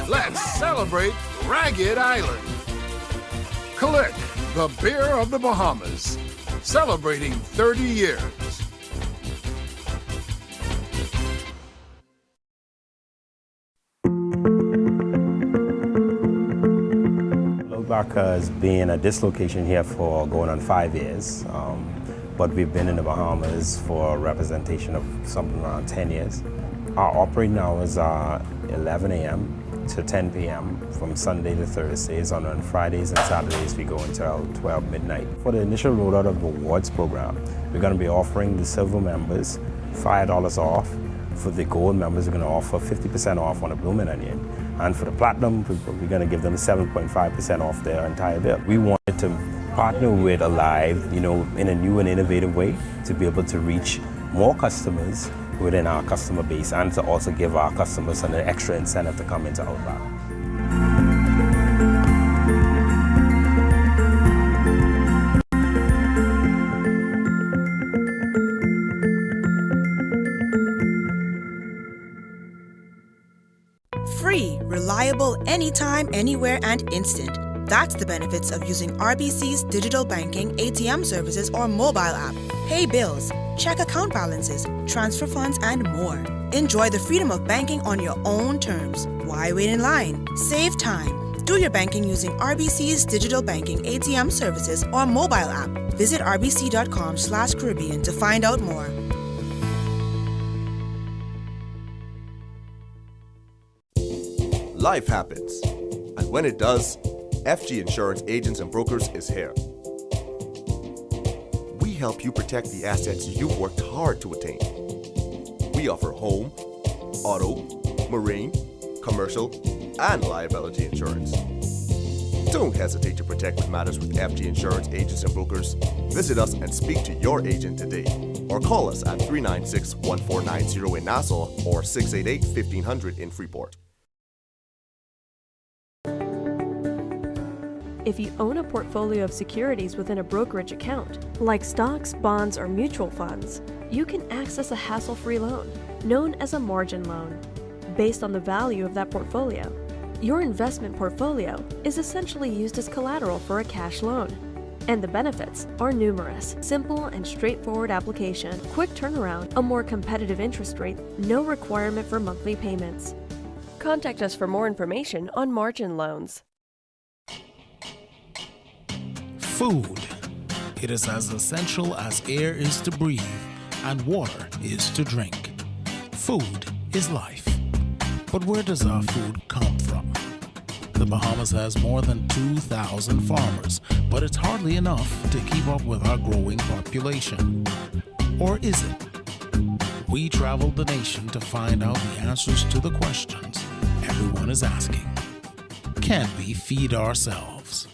Let's celebrate Ragged Island. Click, the beer of the Bahamas, celebrating 30 years. Look back as being at this location here for going on 5 years, but we've been in the Bahamas for a representation of something around 10 years. Our operating hours are 11 a.m. to 10 p.m. from Sunday to Thursdays, and on Fridays and Saturdays we go until 12 midnight. For the initial rollout of the awards program, we're going to be offering the silver members $5 off. For the gold members, we're going to offer 50% off on a blooming onion. And for the platinum, we're going to give them 7.5% off their entire bill. We wanted to partner with Alive, in a new and innovative way to be able to reach more customers within our customer base and to also give our customers an extra incentive to come into Outback. Free, reliable, anytime, anywhere, and instant. That's the benefits of using RBC's digital banking, ATM services, or mobile app. Pay bills, check account balances, transfer funds, and more. Enjoy the freedom of banking on your own terms. Why wait in line? Save time. Do your banking using RBC's digital banking, ATM services, or mobile app. Visit rbc.com/Caribbean to find out more. Life happens, and when it does, FG Insurance Agents and Brokers is here. We help you protect the assets you've worked hard to attain. We offer home, auto, marine, commercial, and liability insurance. Don't hesitate to protect what matters with FG Insurance Agents and Brokers. Visit us and speak to your agent today, or call us at 396-1490 in Nassau or 688-1500 in Freeport. If you own a portfolio of securities within a brokerage account, like stocks, bonds, or mutual funds, you can access a hassle-free loan, known as a margin loan, based on the value of that portfolio. Your investment portfolio is essentially used as collateral for a cash loan, and the benefits are numerous. Simple and straightforward application, quick turnaround, a more competitive interest rate, no requirement for monthly payments. Contact us for more information on margin loans. Food. It is as essential as air is to breathe and water is to drink. Food is life. But where does our food come from? The Bahamas has more than 2,000 farmers, but it's hardly enough to keep up with our growing population. Or is it? We traveled the nation to find out the answers to the questions everyone is asking. Can we feed ourselves?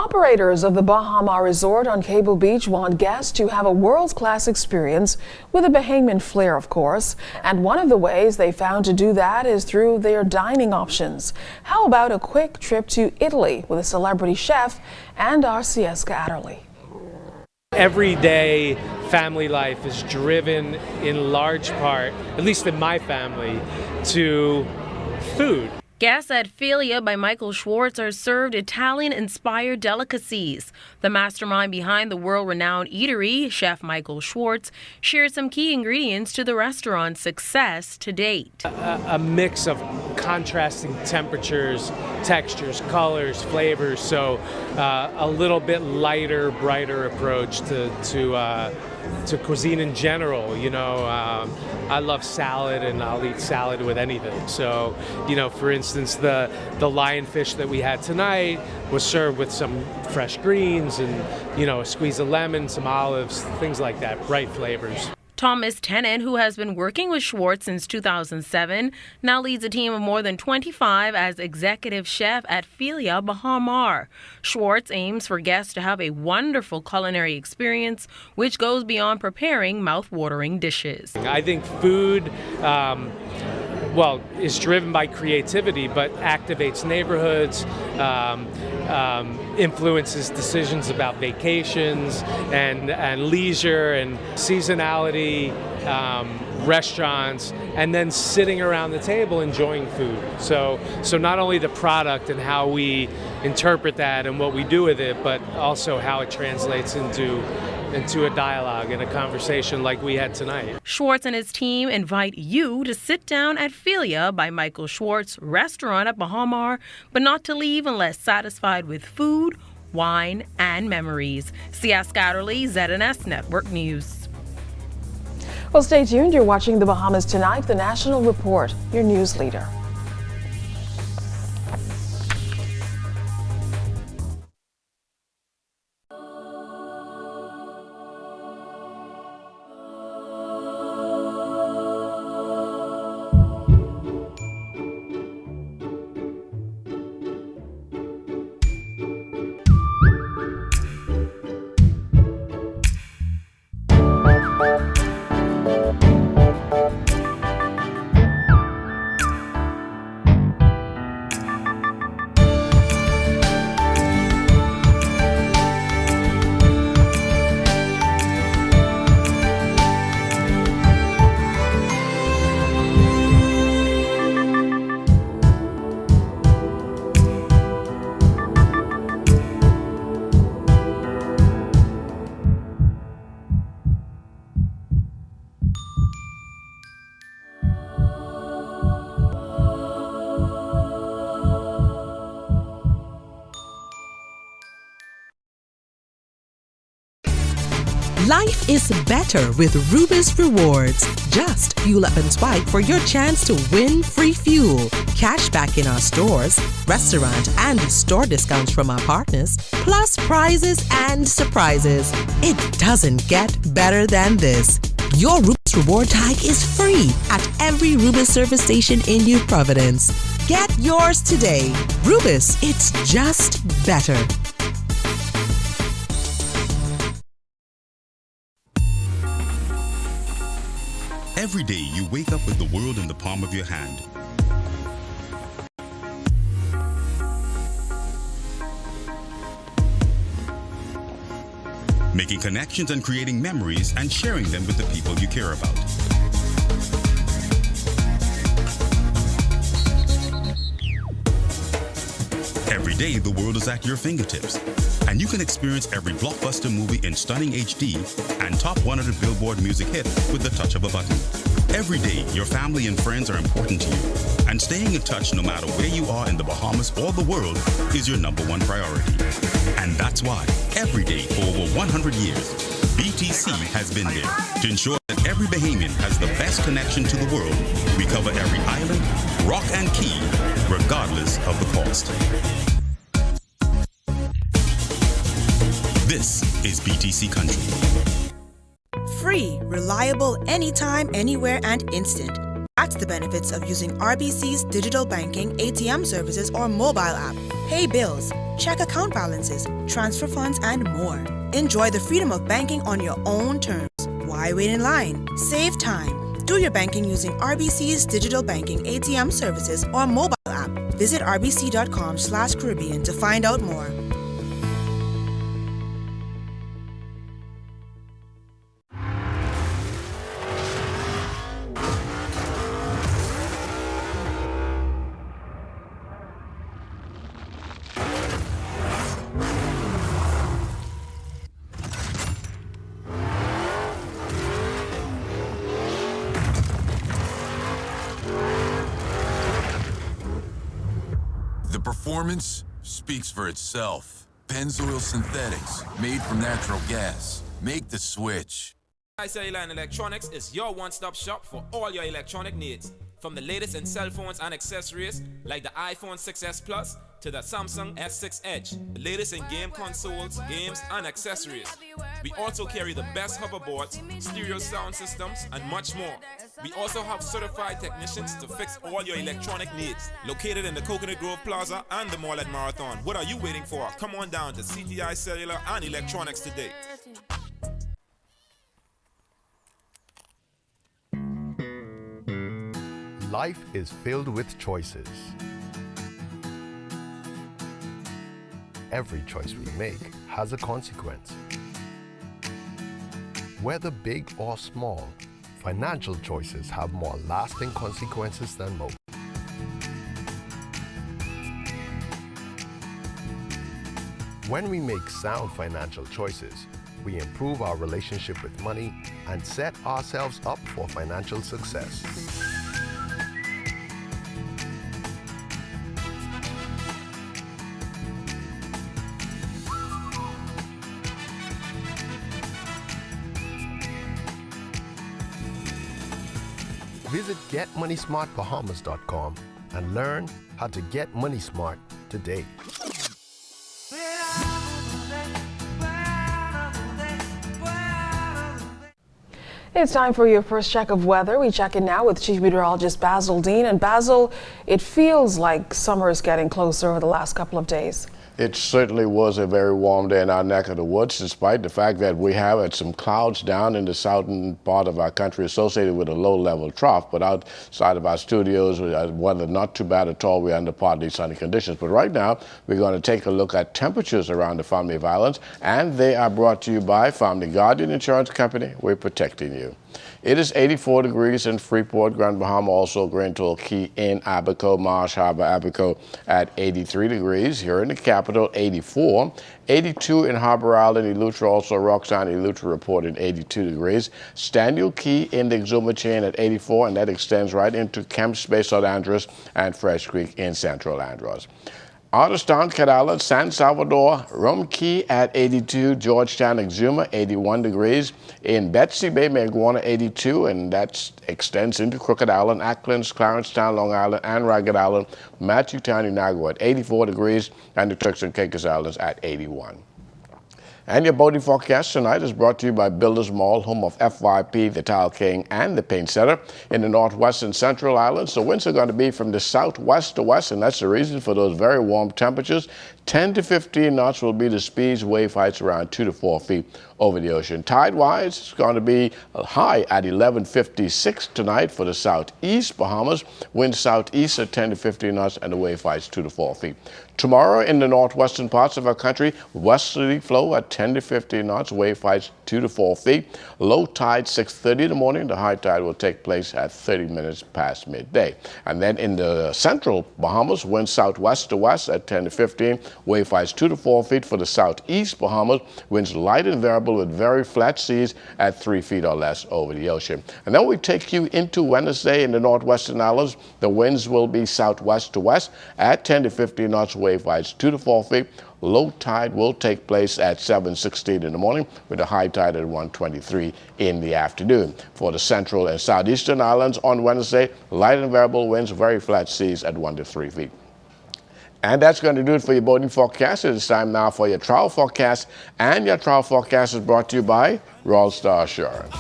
Operators of the Bahama Resort on Cable Beach want guests to have a world-class experience with a Bahamian flair, of course. And one of the ways they found to do that is through their dining options. How about a quick trip to Italy with a celebrity chef and our Sieska Adderley? Everyday family life is driven in large part, at least in my family, to food. Guests at Filia by Michael Schwartz are served Italian-inspired delicacies. The mastermind behind the world-renowned eatery, Chef Michael Schwartz, shared some key ingredients to the restaurant's success to date. A mix of contrasting temperatures, textures, colors, flavors, so a little bit lighter, brighter approach to cuisine in general. You know, I love salad and I'll eat salad with anything. So, you know, for instance, the lionfish that we had tonight was served with some fresh greens and, you know, a squeeze of lemon, some olives, things like that, bright flavors. Thomas Tennant, who has been working with Schwartz since 2007, now leads a team of more than 25 as executive chef at Filia Bahamar. Schwartz aims for guests to have a wonderful culinary experience, which goes beyond preparing mouth-watering dishes. I think food, is driven by creativity, but activates neighborhoods, influences decisions about vacations and leisure and seasonality, restaurants, and then sitting around the table enjoying food. So not only the product and how we interpret that and what we do with it, but also how it translates into a dialogue and a conversation like we had tonight. Schwartz and his team invite you to sit down at Filia by Michael Schwartz restaurant at Bahamar, but not to leave unless satisfied with food, wine, and memories. Sieska Adderley, ZNS Network News. Well, stay tuned. You're watching The Bahamas Tonight, the National Report, your news leader. Life is better with Rubus Rewards. Just fuel up and swipe for your chance to win free fuel, cash back in our stores, restaurant and store discounts from our partners, plus prizes and surprises. It doesn't get better than this. Your Rubus Reward tag is free at every Rubus service station in New Providence. Get yours today. Rubus, it's just better. Every day you wake up with the world in the palm of your hand. Making connections and creating memories and sharing them with the people you care about. Every day the world is at your fingertips, and you can experience every blockbuster movie in stunning HD and top 100 Billboard music hit with the touch of a button. Every day, your family and friends are important to you, and staying in touch no matter where you are in the Bahamas or the world is your #1 priority. And that's why, every day for over 100 years, BTC has been there to ensure that every Bahamian has the best connection to the world. We cover every island, rock and key, regardless of the cost. This is BTC Country. Free, reliable, anytime, anywhere, and instant. That's the benefits of using RBC's digital banking, ATM services, or mobile app. Pay bills, check account balances, transfer funds, and more. Enjoy the freedom of banking on your own terms. Why wait in line? Save time. Do your banking using RBC's digital banking ATM services or mobile app. Visit rbc.com/Caribbean to find out more. The performance speaks for itself. Pennzoil Synthetics, made from natural gas. Make the switch. Cellular and Electronics is your one-stop shop for all your electronic needs. From the latest in cell phones and accessories like the iPhone 6s Plus to the Samsung S6 Edge, the latest in game consoles, games, and accessories. We also carry the best hoverboards, stereo sound systems, and much more. We also have certified technicians to fix all your electronic needs. Located in the Coconut Grove Plaza and the Mall at Marathon. What are you waiting for? Come on down to CTI Cellular and Electronics today. Life is filled with choices. Every choice we make has a consequence. Whether big or small, financial choices have more lasting consequences than most. When we make sound financial choices, we improve our relationship with money and set ourselves up for financial success. Visit GetMoneySmartBahamas.com and learn how to get money smart today. It's time for your first check of weather. We check in now with Chief Meteorologist Basil Dean. And Basil, it feels like summer is getting closer over the last couple of days. It certainly was a very warm day in our neck of the woods, despite the fact that we have had some clouds down in the southern part of our country associated with a low-level trough. But outside of our studios, weather not too bad at all. We're under partly sunny conditions. But right now, we're going to take a look at temperatures around the Family of Islands, and they are brought to you by Family Guardian Insurance Company. We're protecting you. It is 84 degrees in Freeport, Grand Bahama, also Grand Toll Key in Abaco, Marsh Harbor, Abaco at 83 degrees. Here in the capital, 84. 82 in Harbor Island, Eleuthera, also Roxanne, Eleuthera reported 82 degrees. Staniel Key in the Exuma chain at 84, and that extends right into Kemps Bay, South Andros, and Fresh Creek in Central Andros. Out of town, Cat Island, San Salvador, Rum Key at 82, Georgetown, Exuma, 81 degrees. In Betsy Bay, Maguana, 82, and that extends into Crooked Island, Acklands, Clarencetown, Long Island, and Ragged Island, Matthewtown, Inagua at 84 degrees, and the Turks and Caicos Islands at 81. And your boating forecast tonight is brought to you by Builders Mall, home of FYP, the Tile King, and the Paint Center in the Northwest and Central Islands. So winds are going to be from the southwest to west, and that's the reason for those very warm temperatures. 10 to 15 knots will be the speeds, wave heights around 2 to 4 feet over the ocean. Tide-wise, it's going to be high at 11:56 tonight for the southeast Bahamas. Winds southeast at 10 to 15 knots, and the wave heights 2 to 4 feet. Tomorrow in the northwestern parts of our country, westerly flow at 10 to 15 knots, wave heights 2 to 4 feet. Low tide 6:30 in the morning. The high tide will take place at 30 minutes past midday. And then in the central Bahamas, winds southwest to west at 10 to 15, wave heights 2 to 4 feet. For the southeast Bahamas, winds light and variable with very flat seas at 3 feet or less over the ocean. And then we take you into Wednesday in the northwestern islands. The winds will be southwest to west at 10 to 15 knots, wave heights 2 to 4 feet. Low tide will take place at 7:16 in the morning with a high tide at 1:23 in the afternoon. For the central and southeastern islands on Wednesday, light and variable winds, very flat seas at 1 to 3 feet. And that's going to do it for your boating forecast. It's time now for your travel forecast. And your travel forecast is brought to you by Royal Star Assurance.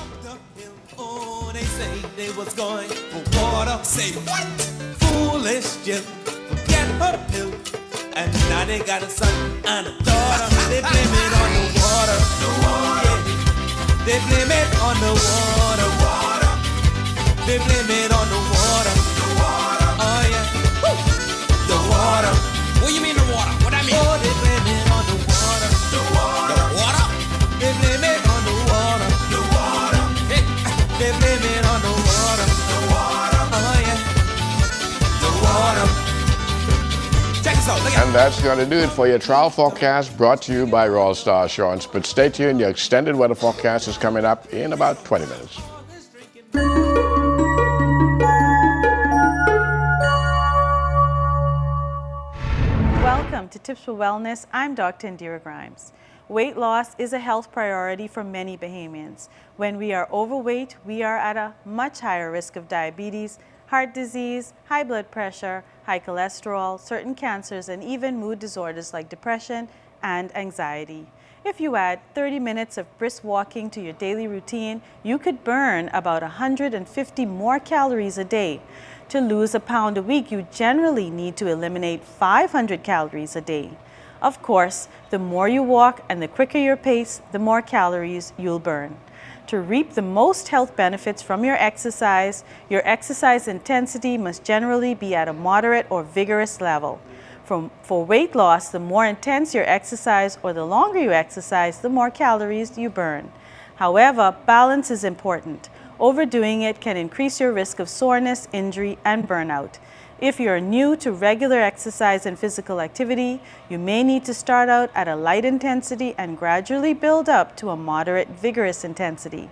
Oh, they say they was going for water. Say what? Foolish Jim. Forget her pill And now they got a son and a daughter. They blame it on the water. Yeah. They blame it on the water. They blame it on the water. Oh yeah. Woo. The water. What do you mean the water? What I mean? Oh, they blame it on the water. The water? They blame it on the water. Hey. They blame it on the water. Oh yeah. The water. Check this out. Look at And that's going to do it for your trial forecast brought to you by Royal Star Assurance. But stay tuned, your extended weather forecast is coming up in about 20 minutes. Welcome to Tips for Wellness. I'm Dr. Indira Grimes. Weight loss is a health priority for many Bahamians. When we are overweight, we are at a much higher risk of diabetes, heart disease, high blood pressure, high cholesterol, certain cancers, and even mood disorders like depression and anxiety. If you add 30 minutes of brisk walking to your daily routine, you could burn about 150 more calories a day. To lose a pound a week, you generally need to eliminate 500 calories a day. Of course, the more you walk and the quicker your pace, the more calories you'll burn. To reap the most health benefits from your exercise intensity must generally be at a moderate or vigorous level. For weight loss, the more intense your exercise or the longer you exercise, the more calories you burn. However, balance is important. Overdoing it can increase your risk of soreness, injury, and burnout. If you're new to regular exercise and physical activity, you may need to start out at a light intensity and gradually build up to a moderate, vigorous intensity.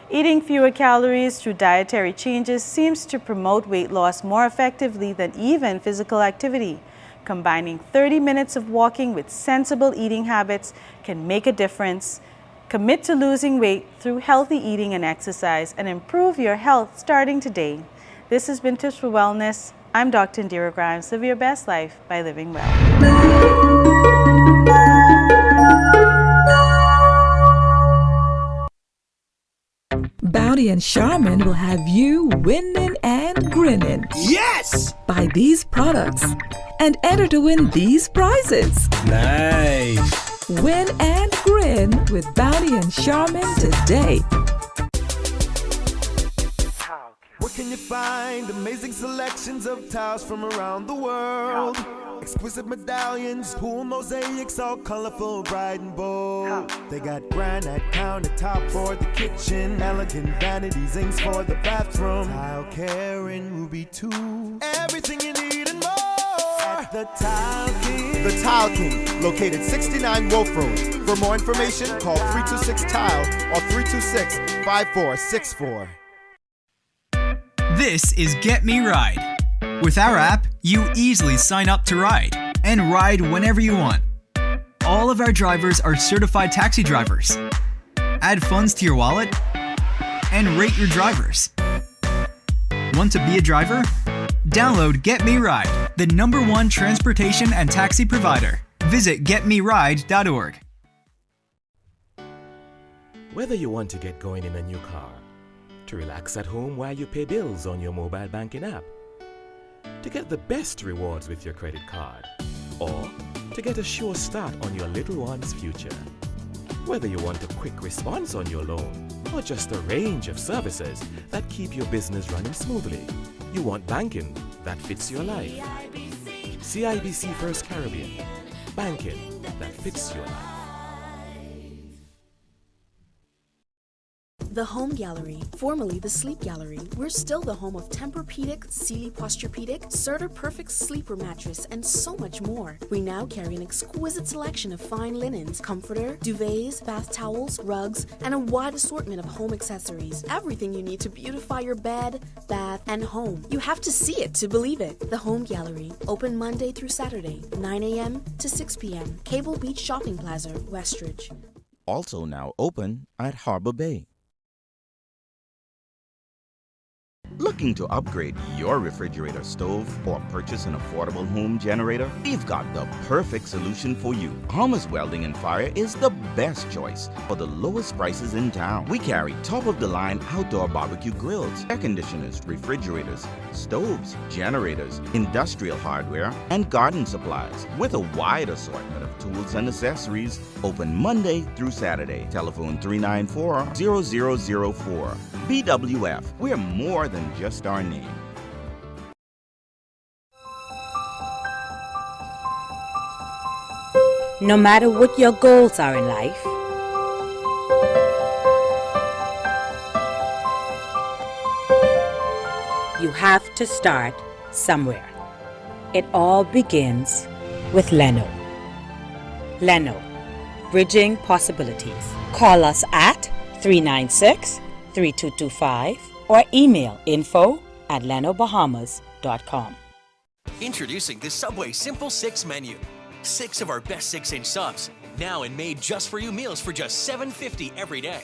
Eating fewer calories through dietary changes seems to promote weight loss more effectively than even physical activity. Combining 30 minutes of walking with sensible eating habits can make a difference. Commit to losing weight through healthy eating and exercise and improve your health starting today. This has been Tips for Wellness. I'm Dr. Indira Grimes. Live your best life by living well. Bounty and Charmin will have you winning and grinning. Yes! Buy these products and enter to win these prizes. Nice. Win and grin with Bounty and Charmin today. Where can you find amazing selections of tiles from around the world? Exquisite medallions, pool mosaics, all colorful, bright and bold. They got granite countertop for the kitchen, elegant vanity zincs for the bathroom, tile care and ruby too. Everything you need and more at the Tile King. The Tile King, located 69 Wolf Road. For more information, call 326-TILE or 326-5464. This is Get Me Ride. With our app, you easily sign up to ride and ride whenever you want. All of our drivers are certified taxi drivers. Add funds to your wallet and rate your drivers. Want to be a driver? Download Get Me Ride, the #1 transportation and taxi provider. Visit getmeride.org. Whether you want to get going in a new car, to relax at home while you pay bills on your mobile banking app, to get the best rewards with your credit card, or to get a sure start on your little one's future. Whether you want a quick response on your loan, or just a range of services that keep your business running smoothly, you want banking that fits your life. CIBC First Caribbean, banking that fits your life. The Home Gallery, formerly the Sleep Gallery. We're still the home of Tempur-Pedic, Sealy Posturepedic, Serta Perfect Sleeper Mattress, and so much more. We now carry an exquisite selection of fine linens, comforter, duvets, bath towels, rugs, and a wide assortment of home accessories. Everything you need to beautify your bed, bath, and home. You have to see it to believe it. The Home Gallery, open Monday through Saturday, 9 a.m. to 6 p.m. Cable Beach Shopping Plaza, Westridge. Also now open at Harbor Bay. Looking to upgrade your refrigerator stove or purchase an affordable home generator? We've got the perfect solution for you. Bahamas Welding and Fire is the best choice for the lowest prices in town. We carry top-of-the-line outdoor barbecue grills, air conditioners, refrigerators, stoves, generators, industrial hardware, and garden supplies with a wide assortment of tools and accessories. Open Monday through Saturday. Telephone 394-0004. BWF, we're more than just our name. No matter what your goals are in life, you have to start somewhere. It all begins with Leno. Leno, bridging possibilities. Call us at 396-3225 or email info@lenobahamas.com. Introducing the Subway Simple 6 menu. 6 of our best 6-inch subs, now and made just for you meals for just $7.50 every day.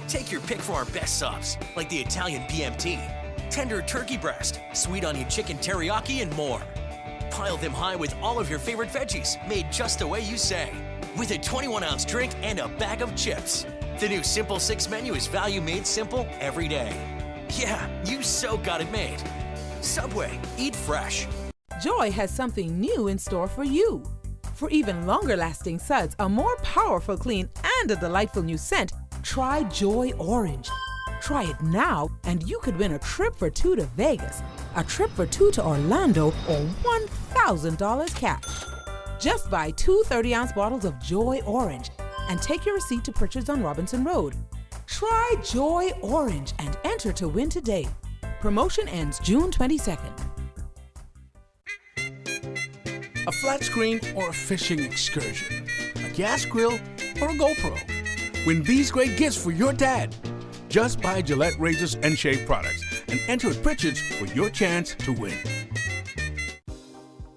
Take your pick from our best subs, like the Italian BMT, tender turkey breast, sweet onion chicken teriyaki, and more. Pile them high with all of your favorite veggies, made just the way you say, with a 21-ounce drink and a bag of chips. The new Simple 6 menu is value made simple every day. Yeah, you so got it made. Subway, eat fresh. Joy has something new in store for you. For even longer-lasting suds, a more powerful clean, and a delightful new scent, try Joy Orange. Try it now, and you could win a trip for 2 to Vegas, a trip for 2 to Orlando, or $1,000 cash. Just buy 2 30-ounce bottles of Joy Orange and take your receipt to purchase on Robinson Road. Try Joy Orange and enter to win today. Promotion ends June 22nd. A flat screen or a fishing excursion, a gas grill or a GoPro. Win these great gifts for your dad. Just buy Gillette razors and shave products and enter at Pritchard's for your chance to win.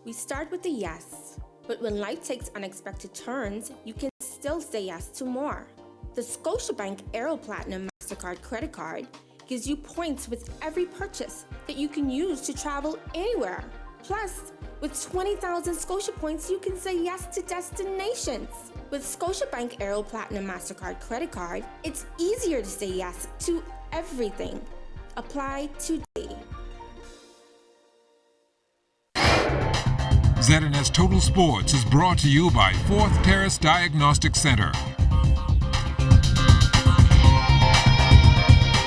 We start with a yes, but when life takes unexpected turns, you can still say yes to more. The Scotiabank Aero Platinum MasterCard credit card gives you points with every purchase that you can use to travel anywhere. Plus, with 20,000 Scotia points, you can say yes to destinations. With Scotiabank Aero Platinum MasterCard credit card, it's easier to say yes to everything. Apply today. ZNS Total Sports is brought to you by Fourth Terrace Diagnostic Center.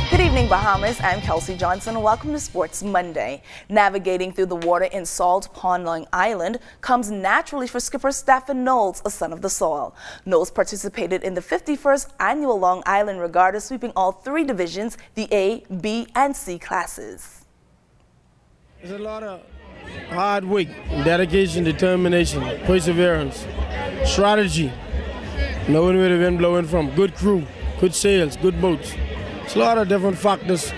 Good evening, Bahamas. I'm Kelsey Johnson. Welcome to Sports Monday. Navigating through the water in Salt Pond Long Island comes naturally for skipper Stephen Knowles, a son of the soil. Knowles participated in the 51st annual Long Island Regatta, sweeping all 3 divisions, the A, B, and C classes. There's a lot of hard work, dedication, determination, perseverance, strategy, knowing where the wind blowing from, good crew, good sails, good boats. It's a lot of different factors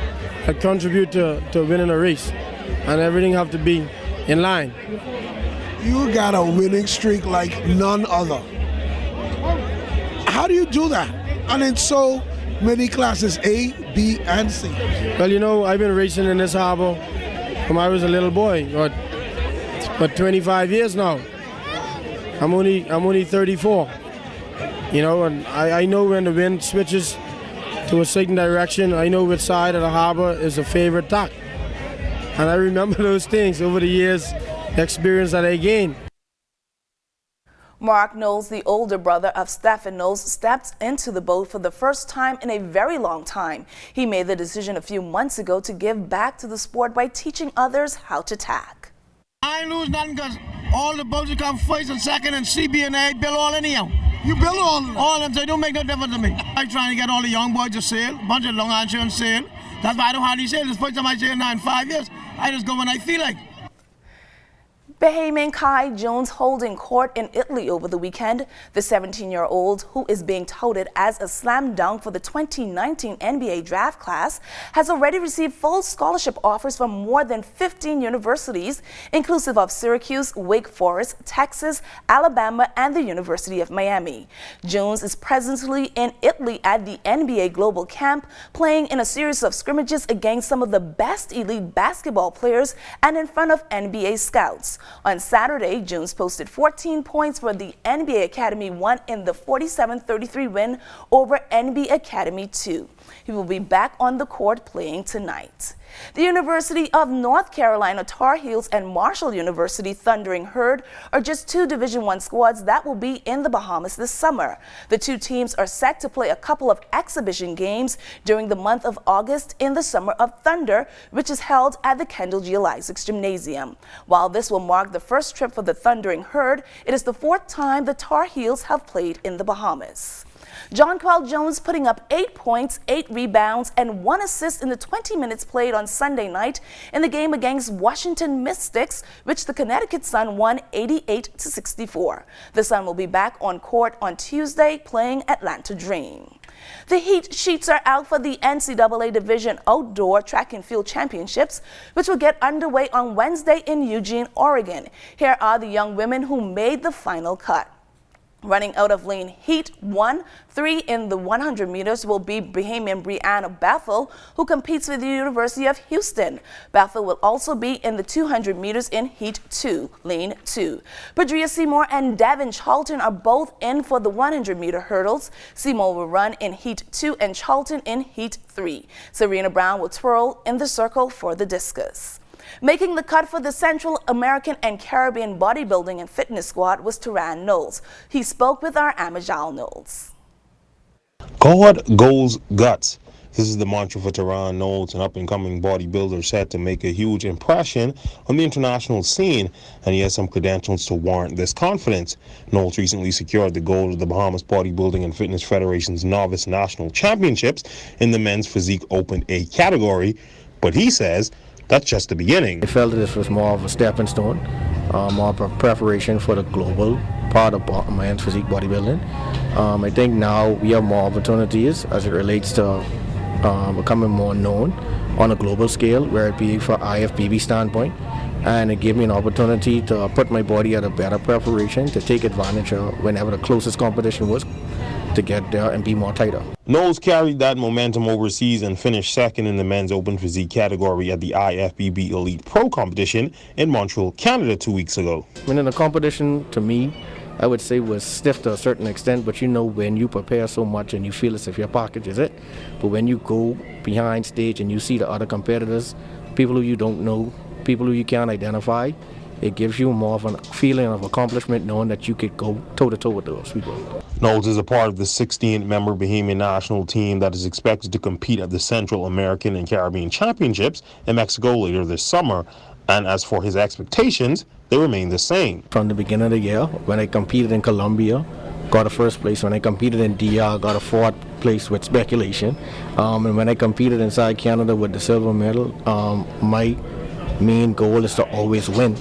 that contribute to winning a race, and everything have to be in line. You got a winning streak like none other. How do you do that? And in so many classes, A, B, and C. Well, you know, I've been racing in this harbor from I was a little boy, but 25 years now. I'm only 34. You know, and I know when the wind switches to a certain direction, I know which side of the harbor is a favorite dock. And I remember those things over the years, the experience that I gained. Mark Knowles, the older brother of Stephen Knowles, stepped into the boat for the first time in a very long time. He made the decision a few months ago to give back to the sport by teaching others how to tack. I ain't lose nothing because all the boats that come first and second and CB and A build all anyhow. You build all of them? All of them, so it don't make no difference to me. I'm trying to get all the young boys to sail, a bunch of Long Island children sail. That's why I don't hardly sail. This first time I sail now in 5 years. I just go when I feel like. Bahamian Kai Jones holding court in Italy over the weekend. The 17-year-old, who is being touted as a slam dunk for the 2019 NBA draft class, has already received full scholarship offers from more than 15 universities, inclusive of Syracuse, Wake Forest, Texas, Alabama, and the University of Miami. Jones is presently in Italy at the NBA Global Camp, playing in a series of scrimmages against some of the best elite basketball players and in front of NBA scouts. On Saturday, Jones posted 14 points for the NBA Academy 1 in the 47-33 win over NBA Academy 2. He will be back on the court playing tonight. The University of North Carolina Tar Heels and Marshall University Thundering Herd are just two Division I squads that will be in the Bahamas this summer. The two teams are set to play a couple of exhibition games during the month of August in the Summer of Thunder, which is held at the Kendall G. Isaacs Gymnasium. While this will mark the first trip for the Thundering Herd, it is the fourth time the Tar Heels have played in the Bahamas. Jonquel Jones putting up 8 points, 8 rebounds, and 1 assist in the 20 minutes played on Sunday night in the game against Washington Mystics, which the Connecticut Sun won 88-64. The Sun will be back on court on Tuesday playing Atlanta Dream. The heat sheets are out for the NCAA Division Outdoor Track and Field Championships, which will get underway on Wednesday in Eugene, Oregon. Here are the young women who made the final cut. Running out of lane heat 1, 3 in the 100 meters will be Bahamian Brianna Bethel, who competes with the University of Houston. Bethel will also be in the 200 meters in heat 2, lane 2. Padria Seymour and Devin Charlton are both in for the 100-meter hurdles. Seymour will run in heat 2 and Charlton in heat 3. Serena Brown will twirl in the circle for the discus. Making the cut for the Central American and Caribbean Bodybuilding and Fitness Squad was Teran Knowles. He spoke with our Amajal Knowles. God goes guts. This is the mantra for Teran Knowles, an up-and-coming bodybuilder set to make a huge impression on the international scene, and he has some credentials to warrant this confidence. Knowles recently secured the gold of the Bahamas Bodybuilding and Fitness Federation's Novice National Championships in the Men's Physique Open A category, but he says that's just the beginning. I felt this was more of a stepping stone, more of a preparation for the global part of men's physique bodybuilding. I think now we have more opportunities as it relates to becoming more known on a global scale, where it be for IFBB standpoint, and it gave me an opportunity to put my body at a better preparation to take advantage of whenever the closest competition was, to get there and be more tighter. Knowles carried that momentum overseas and finished second in the men's open physique category at the IFBB Elite Pro competition in Montreal, Canada 2 weeks ago. Winning the competition, to me, I would say was stiff to a certain extent, but you know, when you prepare so much and you feel as if your package is it, but when you go behind stage and you see the other competitors, people who you don't know, people who you can't identify, it gives you more of a feeling of accomplishment knowing that you could go toe-to-toe with those people. Knowles is a part of the 16-member Bahamian national team that is expected to compete at the Central American and Caribbean Championships in Mexico later this summer. And as for his expectations, they remain the same. From the beginning of the year, when I competed in Colombia, got a first place. When I competed in DR, got a fourth place with speculation. And when I competed inside Canada with the silver medal, my main goal is to always win.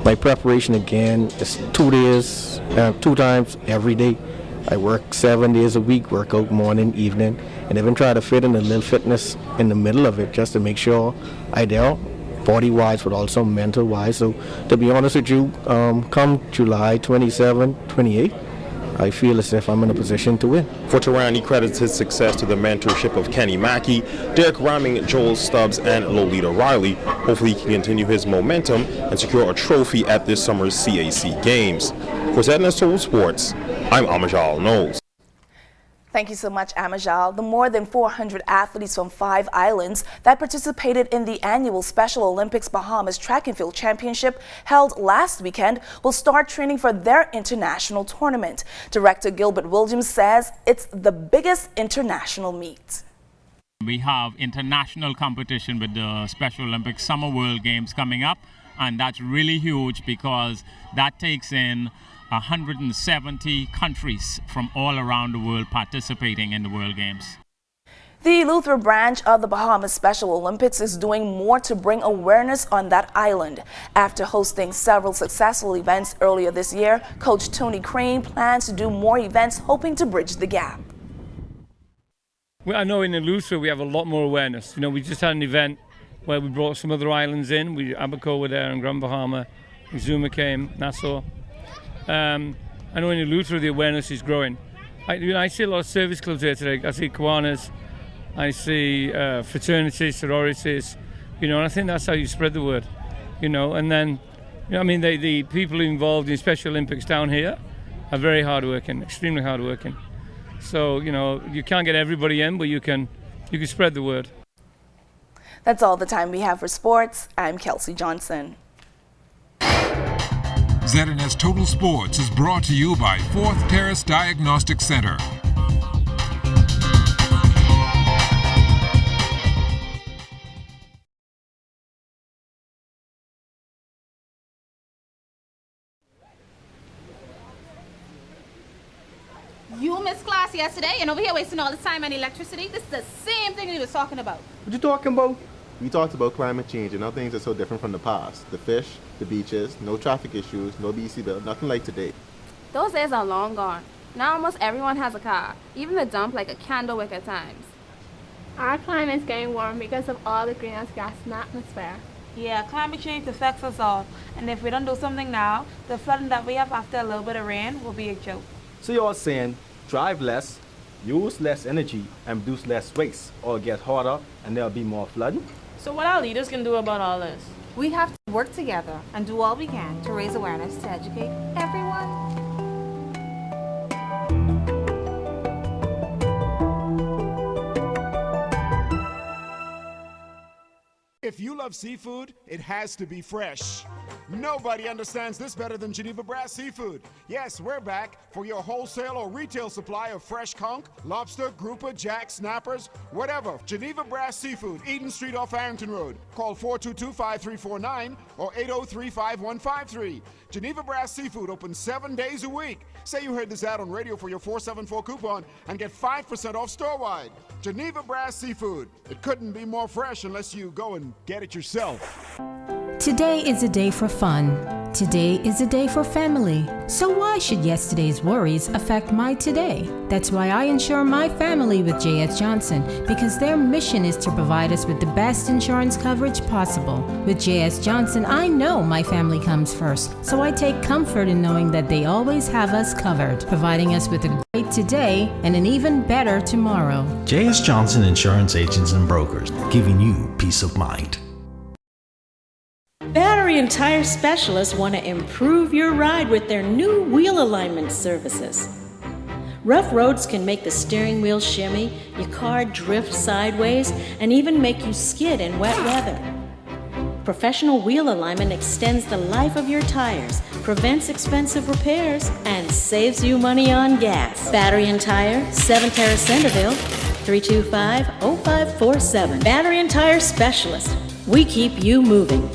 My preparation again is 2 days, 2 times every day. I work 7 days a week, work out morning, evening, and even try to fit in a little fitness in the middle of it just to make sure I there, body-wise but also mental-wise. So to be honest with you, come July 27, 28, I feel as if I'm in a position to win. For Teran, he credits his success to the mentorship of Kenny Mackey, Derek Ramming, Joel Stubbs, and Lolita Riley. Hopefully he can continue his momentum and secure a trophy at this summer's CAC Games. For ZNS Total Sports, I'm Amajal Knowles. Thank you so much, Amajal. The more than 400 athletes from 5 islands that participated in the annual Special Olympics Bahamas Track and Field Championship held last weekend will start training for their international tournament. Director Gilbert Williams says it's the biggest international meet. We have international competition with the Special Olympics Summer World Games coming up, and that's really huge because that takes in 170 countries from all around the world participating in the World Games. The Luther branch of the Bahamas Special Olympics is doing more to bring awareness on that island. After hosting several successful events earlier this year, Coach Tony Crane plans to do more events hoping to bridge the gap. Well, I know in Luther we have a lot more awareness. We just had an event where we brought some other islands in. Abaco were there and Grand Bahama, Zuma came, Nassau. I know in Luther the awareness is growing. I see a lot of service clubs here today. I see Kiwanis, I see fraternities, sororities, and I think that's how you spread the word, and then, the people involved in Special Olympics down here are very hardworking, extremely hardworking. So, you can't get everybody in, but you can spread the word. That's all the time we have for sports. I'm Kelsey Johnson. ZNS Total Sports is brought to you by 4th Terrace Diagnostic Center. You missed class yesterday and over here wasting all this time and electricity. This is the same thing we was talking about. What you talking about? We talked about climate change and how things are so different from the past. The fish, the beaches, no traffic issues, no BC bill, nothing like today. Those days are long gone. Now almost everyone has a car. Even the dump like a candle wick at times. Our climate's getting warm because of all the greenhouse gas in the atmosphere. Yeah, climate change affects us all. And if we don't do something now, the flooding that we have after a little bit of rain will be a joke. So you're saying drive less, use less energy, and produce less waste, or get hotter and there'll be more flooding? So what our leaders can do about all this? We have to work together and do all we can to raise awareness to educate everyone. If you love seafood, it has to be fresh. Nobody understands this better than Geneva Brass Seafood. Yes, we're back for your wholesale or retail supply of fresh conch, lobster, grouper, jack, snappers, whatever. Geneva Brass Seafood, Eden Street off Arrington Road. Call 422-5349 or 803-5153. Geneva Brass Seafood opens 7 days a week. Say you heard this ad on radio for your 474 coupon and get 5% off store-wide. Geneva Brass Seafood. It couldn't be more fresh unless you go and get it yourself. Today is a day for fun. Today is a day for family. So why should yesterday's worries affect my today? That's why I insure my family with J.S. Johnson, because their mission is to provide us with the best insurance coverage possible. With J.S. Johnson, I know my family comes first, so I take comfort in knowing that they always have us covered, providing us with a great today and an even better tomorrow. J.S. Johnson Insurance Agents and Brokers, giving you peace of mind. Battery and tire specialists want to improve your ride with their new wheel alignment services. Rough roads can make the steering wheel shimmy, your car drift sideways, and even make you skid in wet weather. Professional wheel alignment extends the life of your tires, prevents expensive repairs, and saves you money on gas. Battery and Tire, 7 Terrace, Centerville, 325-0547. Battery and Tire Specialist. We keep you moving.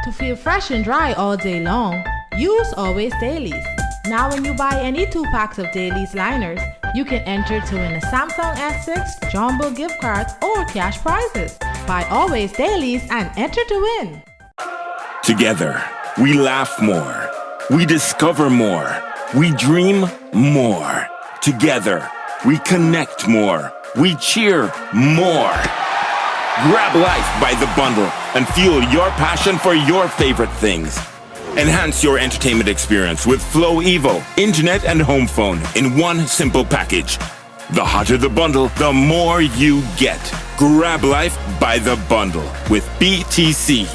To feel fresh and dry all day long, use Always Dailies. Now when you buy any 2 packs of Dailies liners, you can enter to win a Samsung S6, Jumbo gift cards, or cash prizes. Buy Always Dailies and enter to win. Together, we laugh more. We discover more. We dream more. Together, we connect more. We cheer more. Grab life by the bundle and fuel your passion for your favorite things. Enhance your entertainment experience with Flow Evo, internet and home phone in one simple package. The hotter the bundle, the more you get. Grab life by the bundle with BTC.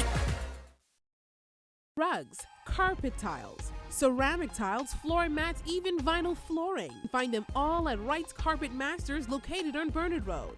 Rugs, carpet tiles, ceramic tiles, floor mats, even vinyl flooring. Find them all at Wright's Carpet Masters located on Bernard Road.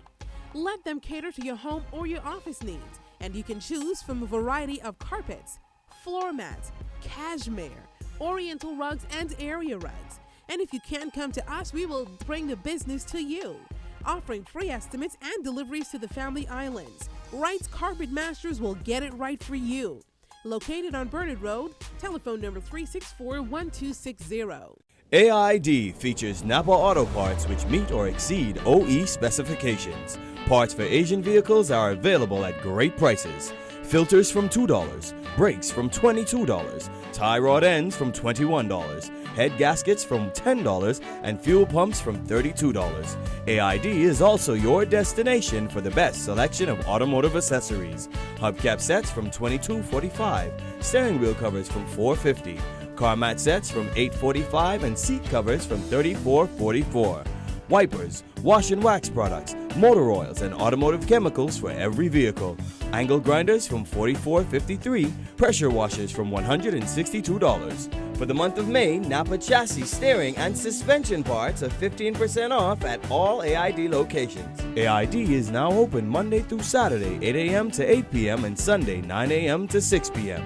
Let them cater to your home or your office needs, and you can choose from a variety of carpets, floor mats, cashmere, oriental rugs, and area rugs. And if you can't come to us, we will bring the business to you, offering free estimates and deliveries to the family islands. Wright's Carpet Masters will get it right for you. Located on Bernard Road, telephone number 364-1260. AID features Napa Auto Parts which meet or exceed OE specifications. Parts for Asian vehicles are available at great prices. Filters from $2, brakes from $22, tie rod ends from $21, head gaskets from $10, and fuel pumps from $32. AID is also your destination for the best selection of automotive accessories. Hubcap sets from $22.45, steering wheel covers from $4.50, car mat sets from $8.45, and seat covers from $34.44. Wipers, wash and wax products, motor oils, and automotive chemicals for every vehicle. Angle grinders from $44.53, pressure washers from $162. For the month of May, Napa chassis, steering, and suspension parts are 15% off at all AID locations. AID is now open Monday through Saturday, 8 a.m. to 8 p.m. and Sunday, 9 a.m. to 6 p.m.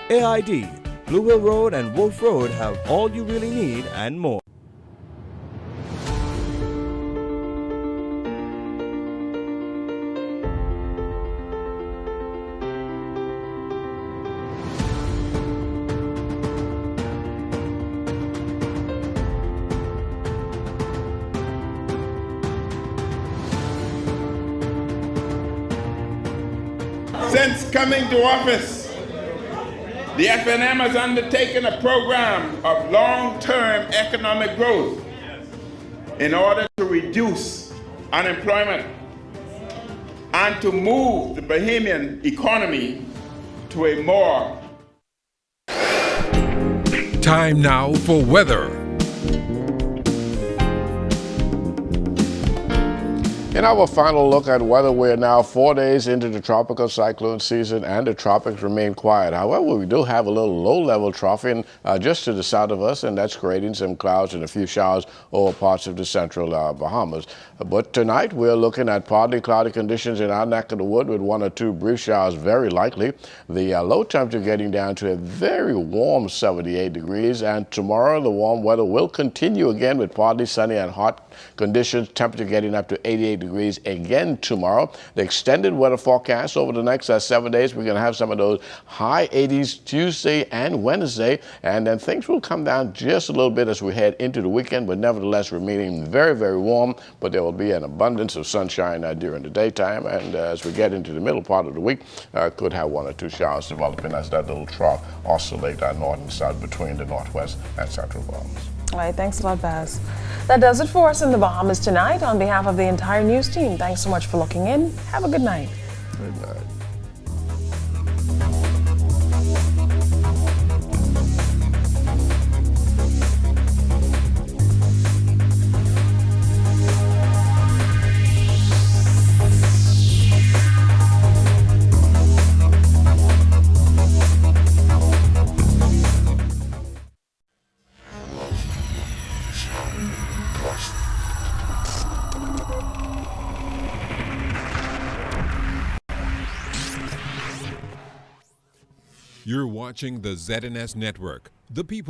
AID, Blue Hill Road and Wolf Road have all you really need and more. Since coming to office, the FNM has undertaken a program of long-term economic growth in order to reduce unemployment and to move the Bahamian economy to a more... Time now for weather. In our final look at weather, we're now 4 days into the tropical cyclone season and the tropics remain quiet. However, we do have a little low-level troughing just to the south of us, and that's creating some clouds and a few showers over parts of the central Bahamas. But tonight, we're looking at partly cloudy conditions in our neck of the wood with 1 or 2 brief showers very likely. The low temperature getting down to a very warm 78 degrees, and tomorrow the warm weather will continue again with partly sunny and hot conditions, temperature getting up to 88 degrees again tomorrow. The extended weather forecast over the next 7 days, we're going to have some of those high 80s Tuesday and Wednesday, and then things will come down just a little bit as we head into the weekend, but nevertheless remaining very, very warm. But there will be an abundance of sunshine during the daytime, and as we get into the middle part of the week, could have 1 or 2 showers developing as that little trough oscillate north and south between the northwest and central Bahamas. All right, thanks a lot, Baz. That does it for us in the Bahamas tonight. On behalf of the entire news team, thanks so much for looking in. Have a good night. Good night. You're watching the ZNS Network, the people.